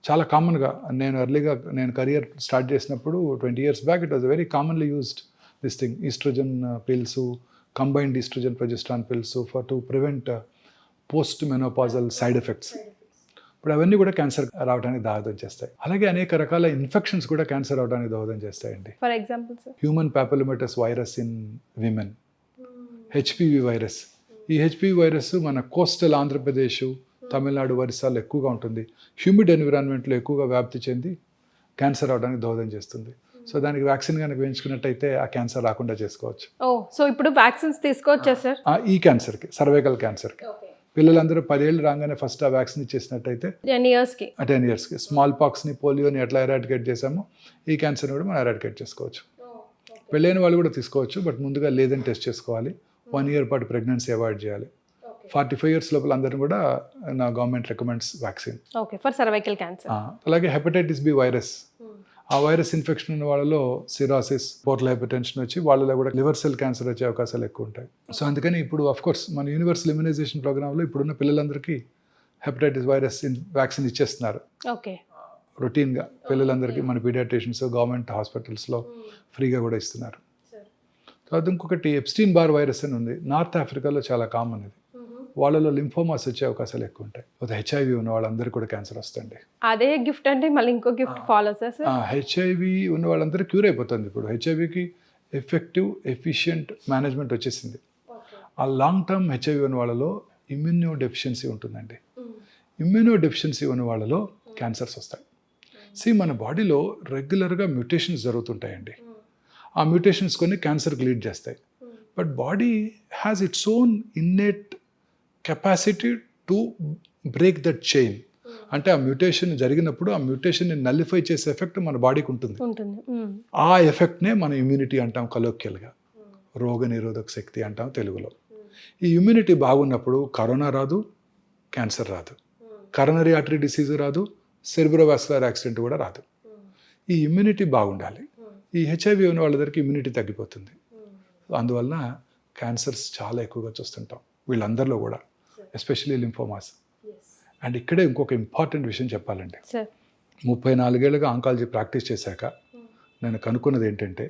చాలా కామన్గా, నేను కెరియర్ స్టార్ట్ చేసినప్పుడు 20 years back it was very commonly used this thing, oestrogen pills, combined oestrogen progesterone pills to prevent post menopausal side effects. ఇప్పుడు అవన్నీ కూడా క్యాన్సర్ రావడానికి దోహదం చేస్తాయి. అలాగే అనేక రకాల ఇన్ఫెక్షన్స్ కూడా క్యాన్సర్ రావడానికి దోహదం చేస్తాయండి. For example human papillomatous virus in women, HPV virus. ఈ HPV వైరస్ మన కోస్టల్ ఆంధ్రప్రదేశ్, తమిళనాడు, ఒరిస్సాలో ఎక్కువగా ఉంటుంది. హ్యూమిడ్ ఎన్విరాన్మెంట్లో ఎక్కువగా వ్యాప్తి చెంది క్యాన్సర్ అవడానికి దోహదం చేస్తుంది. సో దానికి వ్యాక్సిన్ కనుక వేయించుకున్నట్టయితే ఆ క్యాన్సర్ రాకుండా చేసుకోవచ్చు. సో ఇప్పుడు వ్యాక్సిన్స్ తీసుకోవచ్చా సార్? ఈ క్యాన్సర్కి, సర్వైకల్ క్యాన్సర్కి పిల్లలందరూ 10 ఏళ్ళు రాగానే ఫస్ట్ ఆ వ్యాక్సిన్ ఇచ్చేసినట్టయితే 10 yearsకి స్మాల్ పాక్స్ని, పోలియోని ఎట్లా ఎరాడికేట్ చేసామో ఈ క్యాన్సర్ని కూడా మనం ఎరాడికేట్ చేసుకోవచ్చు. పెళ్ళైన వాళ్ళు కూడా తీసుకోవచ్చు, బట్ ముందుగా లేదని టెస్ట్ చేసుకోవాలి. 1 year పాటు ప్రెగ్నెన్సీ అవాయిడ్ చేయాలి. 45 years లోపల అందరిని కూడా నా government recommends vaccine. Okay, for cervical cancer. అలాగే హెపటైటిస్ బి వైరస్, ఆ వైరస్ ఇన్ఫెక్షన్ ఉన్న వాళ్ళలో సిరాసిస్, పోర్టల్ హైపర్ టెన్షన్ వచ్చి వాళ్ళలో కూడా లివర్ సెల్ క్యాన్సర్ వచ్చే అవకాశాలు ఎక్కువ ఉంటాయి. సో అందుకని ఇప్పుడు కోర్స్ మన యూనివర్సల్ ఇమ్యునైజేషన్ ప్రోగ్రాంలో ఇప్పుడున్న పిల్లలందరికీ హెపటైటిస్ వైరస్ వ్యాక్సిన్ ఇచ్చేస్తున్నారు ఓకే, రొటీన్గా. పిల్లలందరికీ మన పీడియాట్రిషియన్స్ గవర్నమెంట్ హాస్పిటల్స్లో ఫ్రీగా కూడా ఇస్తున్నారు. తర్వాత ఇంకొకటి ఎప్స్టీన్ బార్ వైరస్ అని ఉంది, నార్త్ ఆఫ్రికాలో చాలా కామన్ ఇది. వాళ్ళలో లింఫోమాస్ వచ్చే అవకాశాలు ఎక్కువ ఉంటాయి. హెచ్ఐవి ఉన్న వాళ్ళందరికీ కూడా క్యాన్సర్ వస్తుంది. అదే గిఫ్ట్ అంటే మళ్ళీ ఇంకో గిఫ్ట్ ఫాలో సార్. హెచ్ఐవి ఉన్న వాళ్ళందరూ క్యూర్ అయిపోతుంది. ఇప్పుడు హెచ్ఐవికి ఎఫెక్టివ్ ఎఫిషియంట్ మేనేజ్మెంట్ వచ్చేసింది. ఆ లాంగ్ టర్మ్ హెచ్ఐవి ఉన్న వాళ్ళలో ఇమ్యూనో డెఫిషియన్సీ ఉంటుందండి. ఇమ్యూనో డెఫిషియన్సీ ఉన్న వాళ్ళలో క్యాన్సర్స్ వస్తాయి. మన బాడీలో రెగ్యులర్గా మ్యూటేషన్స్ జరుగుతుంటాయండి. ఆ మ్యూటేషన్స్ కొన్ని క్యాన్సర్కి లీడ్ చేస్తాయి. But body has its own innate capacity to break that chain. అంటే ఆ మ్యూటేషన్ జరిగినప్పుడు ఆ మ్యూటేషన్ని నల్లిఫై చేసే ఎఫెక్ట్ మన బాడీకి ఉంటుంది. ఆ ఎఫెక్ట్నే మనం ఇమ్యూనిటీ అంటాం కలోక్యల్గా, రోగ నిరోధక శక్తి అంటాం తెలుగులో. ఈ ఇమ్యూనిటీ బాగున్నప్పుడు కరోనా రాదు, క్యాన్సర్ రాదు, కరోనరీ ఆర్టరీ డిసీజ్ రాదు, సెరిబ్రోవాస్కులర్ యాక్సిడెంట్ కూడా రాదు. ఈ ఇమ్యూనిటీ బాగుండాలి. ఈ హెచ్ఐవి ఉన్న వాళ్ళ దగ్గరికి ఇమ్యూనిటీ తగ్గిపోతుంది. అందువలన క్యాన్సర్స్ చాలా ఎక్కువగా చూస్తుంటాం వీళ్ళందరిలో కూడా, ఎస్పెషలీ లింఫోమాస్. అండ్ ఇక్కడే ఇంకొక ఇంపార్టెంట్ విషయం చెప్పాలండి. 34 ఏళ్ళుగా ఆంకాలజీ ప్రాక్టీస్ చేశాక నేను కనుక్కున్నది ఏంటంటే,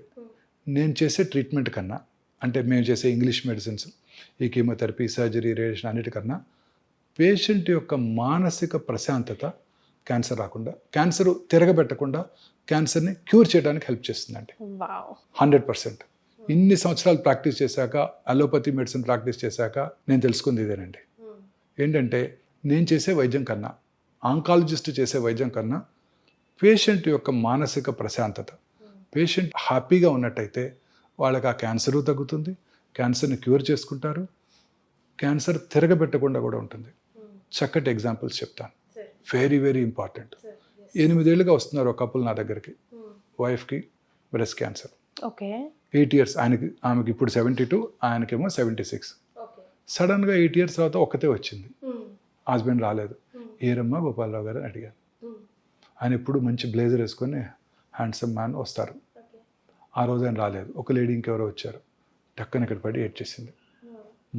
నేను చేసే ట్రీట్మెంట్ కన్నా, అంటే మేము చేసే ఇంగ్లీష్ మెడిసిన్స్, ఈ కీమోథెరపీ, సర్జరీ, రేడియేషన్ అన్నిటికన్నా పేషెంట్ యొక్క మానసిక ప్రశాంతత క్యాన్సర్ రాకుండా, క్యాన్సర్ తిరగబెట్టకుండా క్యాన్సర్ని క్యూర్ చేయడానికి హెల్ప్ చేస్తుందండి. 100%. ఇన్ని సంవత్సరాలు ప్రాక్టీస్ చేశాక, అలోపతి మెడిసిన్ ప్రాక్టీస్ చేశాక నేను తెలుసుకుంది ఇదేనండి. ఏంటంటే, నేను చేసే వైద్యం కన్నా, ఆంకాలజిస్ట్ చేసే వైద్యం కన్నా పేషెంట్ యొక్క మానసిక ప్రశాంతత, పేషెంట్ హ్యాపీగా ఉన్నట్టయితే వాళ్ళకి ఆ క్యాన్సరు తగ్గుతుంది, క్యాన్సర్ని క్యూర్ చేసుకుంటారు, క్యాన్సర్ తిరగబెట్టకుండా కూడా ఉంటుంది. చక్కటి ఎగ్జాంపుల్స్ చెప్తాను, వెరీ వెరీ ఇంపార్టెంట్. 8 ఏళ్ళుగా వస్తున్నారు ఒక కపుల్ నా దగ్గరికి, వైఫ్కి బ్రెస్ట్ క్యాన్సర్. 8 years, ఆమెకి ఇప్పుడు 72, ఆయనకేమో 76. సడన్గా 8 years తర్వాత ఒక్కతే వచ్చింది, హస్బెండ్ రాలేదు. ఏరమ్మ గోపాలరావు గారు అని అడిగాను. ఆయన ఎప్పుడు మంచి బ్లేజర్ వేసుకొని హ్యాండ్సమ్ మ్యాన్ వస్తారు. ఆ రోజు ఆయన రాలేదు. ఒక లేడీ ఇంకెవరో వచ్చారు, టక్కన ఇక్కడ పడి ఏడ్చేసింది.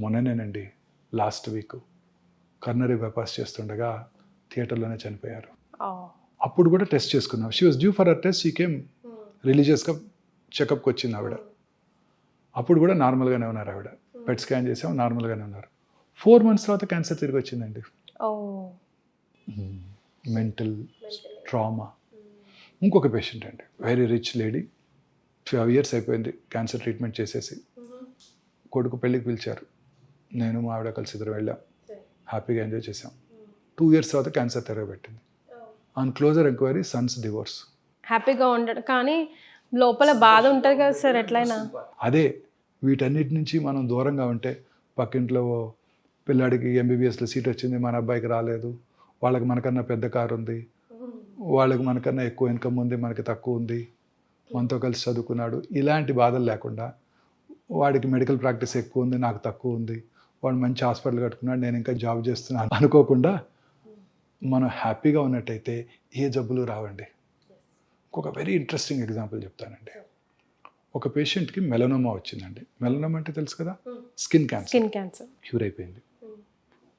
మొన్ననేనండి, లాస్ట్ వీక్ కర్నరీ బైపాస్ చేస్తుండగా థియేటర్లోనే చనిపోయారు. అప్పుడు కూడా టెస్ట్ చేసుకున్నాం. She was due for a test, she came రిలీజియస్గా చెకప్కి వచ్చింది ఆవిడ. అప్పుడు కూడా నార్మల్గానే ఉన్నారు ఆవిడ. పెట్ స్కాన్ చేసాం, నార్మల్గానే ఉన్నారు. 4 months తర్వాత క్యాన్సర్ తిరిగి వచ్చిందండి. Mental trauma. ఇంకొక పేషెంట్ అండి, వెరీ రిచ్ లేడీ, 12 years అయిపోయింది క్యాన్సర్ ట్రీట్మెంట్ చేసేసి. కొడుకు పెళ్ళికి పిలిచారు, నేను మా ఆవిడ కలిసి ఇద్దరు వెళ్ళాం, హ్యాపీగా ఎంజాయ్ చేసాం. 2 years తర్వాత క్యాన్సర్ తిరగబెట్టింది. On closer enquiry sons divorce. హ్యాపీగా ఉండడు కానీ లోపల బాధ ఉంటుంది కదా సార్ ఎట్లయినా. అదే, వీటన్నిటి నుంచి మనం దూరంగా ఉంటే, పక్కింట్లో పిల్లాడికి ఎంబీబీఎస్లో సీట్ వచ్చింది, మన అబ్బాయికి రాలేదు, వాళ్ళకి మనకన్నా పెద్ద కారు ఉంది, వాళ్ళకి మనకన్నా ఎక్కువ ఇన్కమ్ ఉంది, మనకి తక్కువ ఉంది, మనతో కలిసి చదువుకున్నాడు, ఇలాంటి బాధలు లేకుండా, వాడికి మెడికల్ ప్రాక్టీస్ ఎక్కువ ఉంది, నాకు తక్కువ ఉంది, వాడు మంచి హాస్పిటల్ కట్టుకున్నాడు, నేను ఇంకా జాబ్ చేస్తున్నాను అనుకోకుండా మనం హ్యాపీగా ఉన్నట్టయితే ఏ జబ్బులు రావండి. ఇంకొక వెరీ ఇంట్రెస్టింగ్ ఎగ్జాంపుల్ చెప్తానండి. ఒక పేషెంట్కి మెలనోమా వచ్చిందండి. మెలనోమా అంటే తెలుసు కదా, స్కిన్ క్యాన్సర్. క్యూర్ అయిపోయింది.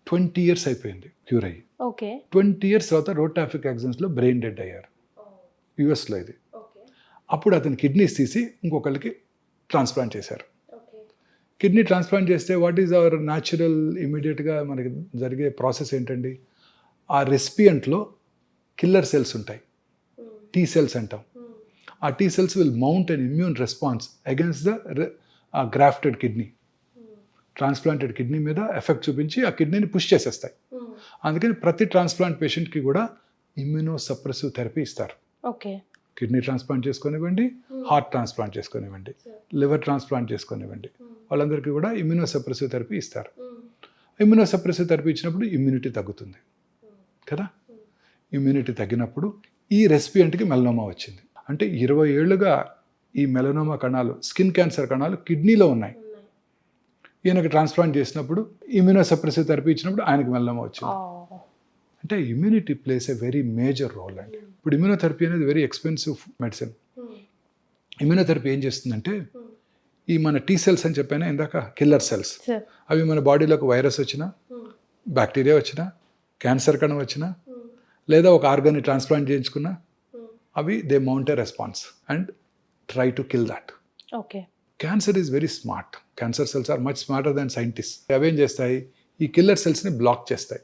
20 years అయిపోయింది క్యూర్ అయ్యి. 20 years తర్వాత రోడ్ ట్రాఫిక్ యాక్సిడెంట్స్లో బ్రెయిన్ డెడ్ అయ్యారు, యుఎస్లో ఇది. అప్పుడు అతని కిడ్నీస్ తీసి ఇంకొకరికి ట్రాన్స్ప్లాంట్ చేశారు. కిడ్నీ ట్రాన్స్ప్లాంట్ చేస్తే వాట్ ఈజ్ అవర్ న్యాచురల్ ఇమీడియట్గా మనకి జరిగే ప్రాసెస్ ఏంటండి, ఆ రెసిపియంట్లో కిల్లర్ సెల్స్ ఉంటాయి, టీ సెల్స్ అంటాం. ఆ T cells will mount an immune response against the grafted kidney. Transplanted kidney మీద ఎఫెక్ట్ చూపించి ఆ కిడ్నీని పుష్ చేసేస్తాయి. అందుకని ప్రతి ట్రాన్స్ప్లాంట్ పేషెంట్కి కూడా ఇమ్యూనో సప్రెసివ్ థెరపీ ఇస్తారు. కిడ్నీ ట్రాన్స్ప్లాంట్ చేసుకొనివ్వండి, హార్ట్ ట్రాన్స్ప్లాంట్ చేసుకొనివ్వండి, లివర్ ట్రాన్స్ప్లాంట్ చేసుకొనివ్వండి, వాళ్ళందరికీ కూడా ఇమ్యూనో సప్రెసివ్ థెరపీ ఇస్తారు. ఇమ్యూనో సప్రెసివ్ థెరపీ ఇచ్చినప్పుడు ఇమ్యూనిటీ తగ్గుతుంది కదా. ఇమ్యూనిటీ తగ్గినప్పుడు ఈ రెసిపియంట్కి మెలనోమా వచ్చింది. అంటే 20 ఏళ్ళుగా ఈ మెలనోమా కణాలు, స్కిన్ క్యాన్సర్ కణాలు కిడ్నీలో ఉన్నాయి. ఈయనకి ట్రాన్స్ప్లాంట్ చేసినప్పుడు ఇమ్యూనోసప్రెసివ్ థెరపీ ఇచ్చినప్పుడు ఆయనకి మెలనోమా వచ్చింది. అంటే immunity plays a very major role అండి. ఇప్పుడు ఇమ్యూనోథెరపీ అనేది వెరీ ఎక్స్పెన్సివ్ మెడిసిన్. ఇమ్యూనోథెరపీ ఏం చేస్తుందంటే ఈ మన టీ సెల్స్ అని చెప్పాను ఇందాక, కిల్లర్ సెల్స్, అవి మన బాడీలోకి వైరస్ వచ్చినా, బ్యాక్టీరియా వచ్చినా, క్యాన్సర్ కణం వచ్చినా, లేదా ఒక ఆర్గాన్ని ట్రాన్స్ప్లాంట్ చేయించుకున్నా, అవి they mount a response and try to kill that. Okay. Cancer is very smart. Cancer cells are much smarter than scientist. అవేం చేస్తాయి, ఈ కిల్లర్ సెల్స్ని బ్లాక్ చేస్తాయి.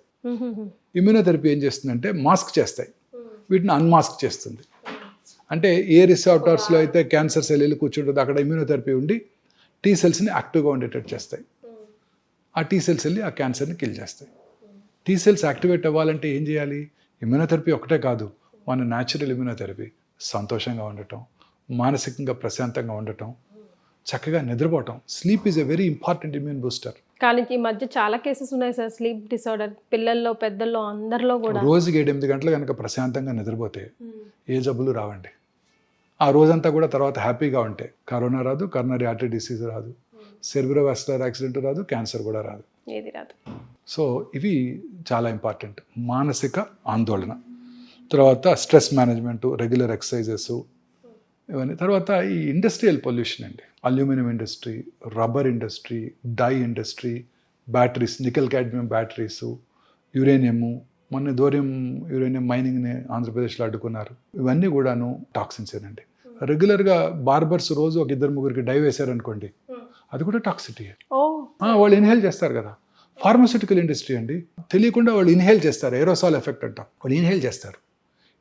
ఇమ్యూనోథెరపీ ఏం చేస్తుందంటే మాస్క్ చేస్తాయి, వీటిని అన్మాస్క్ చేస్తుంది. అంటే ఏ రిసెప్టార్స్లో అయితే క్యాన్సర్ సెల్ వెళ్ళి కూర్చుంటుంది అక్కడ ఇమ్యూనోథెరపీ ఉండి టీ సెల్స్ని యాక్టివ్గా ఉండేటట్టు చేస్తాయి. ఆ టీ సెల్స్ వెళ్ళి ఆ క్యాన్సర్ని కిల్ చేస్తాయి. టీ సెల్స్ యాక్టివేట్ అవ్వాలంటే ఏం చేయాలి? ఇమ్యూనోథెరపీ ఒకటే కాదు, మన న్యాచురల్ ఇమ్యూనోథెరపీ, సంతోషంగా ఉండటం, మానసికంగా ప్రశాంతంగా ఉండటం, చక్కగా నిద్రపోవటం. Sleep is a very important immune booster. కానీ ఈ మధ్య చాలా కేసెస్ ఉన్నాయి సార్, స్లీప్ డిసార్డర్, పిల్లల్లో పెద్దల్లో అందరిలో కూడా. రోజుకి 7-8 గంటలు కనుక ప్రశాంతంగా నిద్రపోతే ఏ జబ్బులు రావండి. ఆ రోజంతా కూడా తర్వాత హ్యాపీగా ఉంటే కరోనా రాదు, కరోనరీ ఆర్టరీ డిసీజ్ రాదు, సెర్బ్రోవాస్కులర్ యాక్సిడెంట్ రాదు, క్యాన్సర్ కూడా రాదు, ఏది రాదు. సో ఇవి చాలా ఇంపార్టెంట్. మానసిక ఆందోళన, తర్వాత స్ట్రెస్ మేనేజ్మెంట్, రెగ్యులర్ ఎక్సర్సైజెస్, ఇవన్నీ. తర్వాత ఈ ఇండస్ట్రియల్ పొల్యూషన్ అండి, aluminium industry, rubber industry, dye industry, batteries, nickel cadmium batteries, uranium, మొన్న యురేనియం మైనింగ్ని ఆంధ్రప్రదేశ్లో అడ్డుకున్నారు. ఇవన్నీ కూడాను టాక్సిన్స్ ఏనండి. రెగ్యులర్గా బార్బర్స్ రోజు ఒక 2-3 డై వేశారనుకోండి, అది కూడా టాక్సిటీ. వాళ్ళు ఇన్హేల్ చేస్తారు కదా. ఫార్మాస్యూటికల్ ఇండస్ట్రీ అండి, తెలియకుండా వాళ్ళు ఇన్హేల్ చేస్తారు, ఏరోసాల్ ఎఫెక్ట్ అంటాం. వాళ్ళు ఇన్హేల్ చేస్తారు.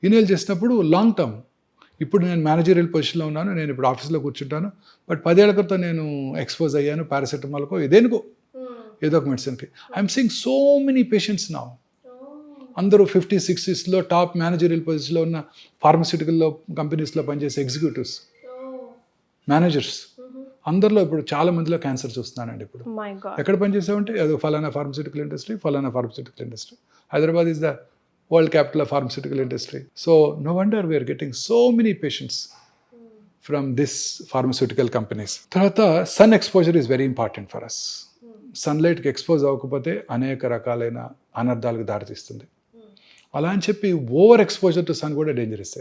ఇన్హేల్ చేసినప్పుడు లాంగ్ టర్మ్, ఇప్పుడు నేను మేనేజరియల్ పొజిషన్లో ఉన్నాను, నేను ఇప్పుడు ఆఫీస్లో కూర్చుంటాను, బట్ 10 ఏళ్ల క్రితం నేను ఎక్స్పోజ్ అయ్యాను పారాసెటమాల్కో దేనికో ఏదో ఒక మెడిసిన్కి. I'm seeing so many patients now. అందరూ 50s, 60s టాప్ మేనేజరియల్ పొజిషన్లో ఉన్న ఫార్మస్యూటికల్ కంపెనీస్లో పనిచేసే ఎగ్జిక్యూటివ్స్, మేనేజర్స్, అందరిలో ఇప్పుడు చాలా మందిలో క్యాన్సర్ చూస్తున్నానండి. ఇప్పుడు ఎక్కడ పనిచేసామంటే అది ఫలానా ఫార్మస్యూటికల్ ఇండస్ట్రీ, ఫలానా pharmaceutical industry. Hyderabad is the world capital of pharmaceutical industry. So no wonder we're getting so many patients from this pharmaceutical companies. తర్వాత sun exposure is very important for us. సన్లైట్కి expose అవ్వకపోతే అనేక రకాలైన అనర్థాలకు దారితీస్తుంది. అలా అని చెప్పి ఓవర్ ఎక్స్పోజర్ టు సన్ కూడా డేంజరస్.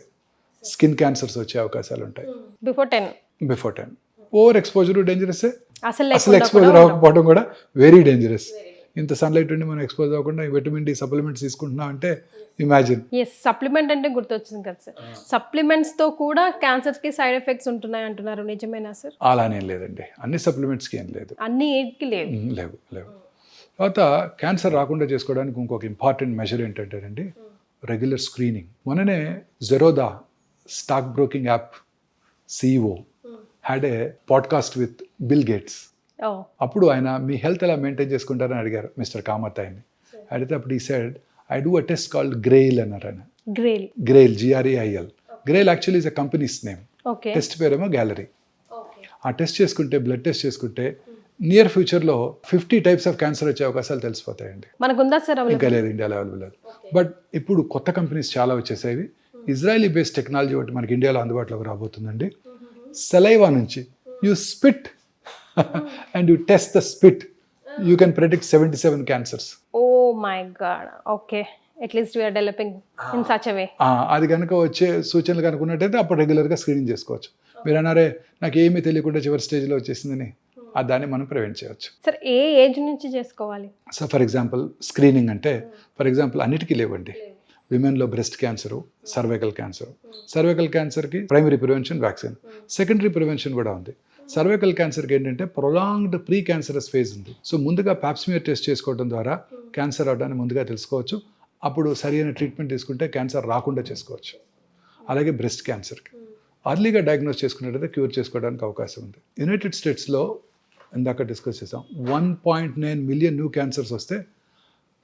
స్కిన్ క్యాన్సర్స్ వచ్చే అవకాశాలు ఉంటాయి. Before 10 over exposure dangerous. అసలు ఎక్స్పోజర్ అవ్వకపోవడం కూడా వెరీ డేంజరస్. ఇంత సన్లైట్ ఉండి మనం ఎక్స్పోజ్ అవ్వకుండా విటమిన్ డి సప్లిమెంట్స్ తీసుకుంటున్నాం అంటే ఇమాజిన్. సప్లిమెంట్ అంటే గుర్తొచ్చింది కదా సార్, సప్లిమెంట్స్ తో కూడా క్యాన్సర్ కి సైడ్ ఎఫెక్ట్స్ ఉంటున్నాయి అంటున్నారు, నిజమేనా సార్? అలానే లేదండి, అన్ని సప్లిమెంట్స్కి ఏం లేదు, అన్ని ఏడ్కి లేవు. తర్వాత క్యాన్సర్ రాకుండా చేసుకోవడానికి ఇంకొక ఇంపార్టెంట్ మెజర్ ఏంటంటేనండి రెగ్యులర్ స్క్రీనింగ్. మొన్ననే Zerodha stock broking app CEO had a podcast with bill gates. అప్పుడు ఆయన మీ హెల్త్ ఎలా మెయింటైన్ చేసుకుంటారని అడిగారు మిస్టర్ కామత్ ఆయన్ని. అడిగితే అప్పుడు ఈ side I do a test called గ్రెయిల్ అన్నారు ఆయన. గ్రెయిల్ GRAIL. గ్రెయిల్ actually is a companies name. Test పేరేమో గ్యాలరీ. ఆ టెస్ట్ చేసుకుంటే, బ్లడ్ టెస్ట్ చేసుకుంటే నియర్ ఫ్యూచర్లో 50 టైప్స్ ఆఫ్ క్యాన్సర్ వచ్చే అవకాశాలు తెలిసిపోతాయండి. ఇంకా లేదు, ఇండియాలో అవైలబుల్ లేదు. బట్ ఇప్పుడు కొత్త కంపెనీస్ చాలా వచ్చేసాయి. ఇజ్రాయలీ బేస్డ్ టెక్నాలజీ ఒకటి మనకి ఇండియాలో అందుబాటులోకి రాబోతుందండి. సలైవా నుంచి you spit and you test the spit, you can predict 77 cancers. Oh my god. Okay, at least we are developing in such a way. అది కనుక వచ్చే సూచనలు కనుకున్నట్టయితే అప్పుడు రెగ్యులర్గా స్క్రీనింగ్ చేసుకోవచ్చు. మీరు అన్నారే నాకు ఏమీ తెలియకుండా చివరి స్టేజ్లో వచ్చేసిందని, దాన్ని మనం ప్రివెంట్ చేయవచ్చు. సార్ ఏ ఏజ్ నుంచి చేసుకోవాలి? సో ఫర్ ఎగ్జాంపుల్ స్క్రీనింగ్ అంటే ఫర్ ఎగ్జాంపుల్ అన్నిటికీ లేవండి. విమెన్లో breast cancer, cervical cancer. Cervical క్యాన్సర్కి primary prevention vaccine, secondary prevention కూడా ఉంది. సర్వైకల్ క్యాన్సర్కి ఏంటంటే ప్రొలాంగ్డ్ ప్రీ క్యాన్సరస్ ఫేజ్ ఉంది. సో ముందుగా పాప్స్మియర్ టెస్ట్ చేసుకోవడం ద్వారా క్యాన్సర్ అవడాన్ని ముందుగా తెలుసుకోవచ్చు. అప్పుడు సరైన ట్రీట్మెంట్ తీసుకుంటే క్యాన్సర్ రాకుండా చేసుకోవచ్చు. అలాగే బ్రెస్ట్ క్యాన్సర్కి అర్లీగా డయాగ్నోస్ చేసుకున్నట్టయితే క్యూర్ చేసుకోవడానికి అవకాశం ఉంది. యునైటెడ్ స్టేట్స్లో ఇందాక డిస్కస్ చేసాం 1.9 మిలియన్ న్యూ క్యాన్సర్స్ వస్తే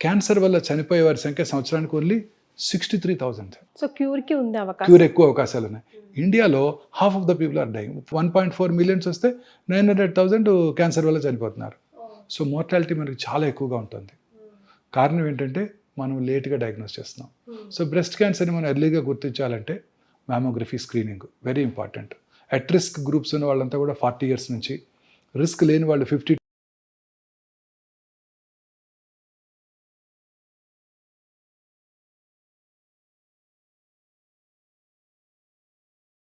క్యాన్సర్ వల్ల చనిపోయే వారి సంఖ్య సంవత్సరానికి ఓన్లీ 63,000. సో క్యూర్కి ఉంది అవకాశం, క్యూర్ ఎక్కువ అవకాశాలు ఉన్నాయి. ఇండియాలో half of the people are dying. 1.4 millions వస్తే 900,000 క్యాన్సర్ వల్ల చనిపోతున్నారు. సో మోర్టాలిటీ మనకి చాలా ఎక్కువగా ఉంటుంది. కారణం ఏంటంటే మనం లేట్గా డయాగ్నోస్ చేస్తున్నాం. సో బ్రెస్ట్ క్యాన్సర్ని మనం ఎర్లీగా గుర్తించాలంటే mammography screening very important. At risk groups ఉన్న వాళ్ళంతా కూడా 40 years నుంచి, రిస్క్ లేని వాళ్ళు 50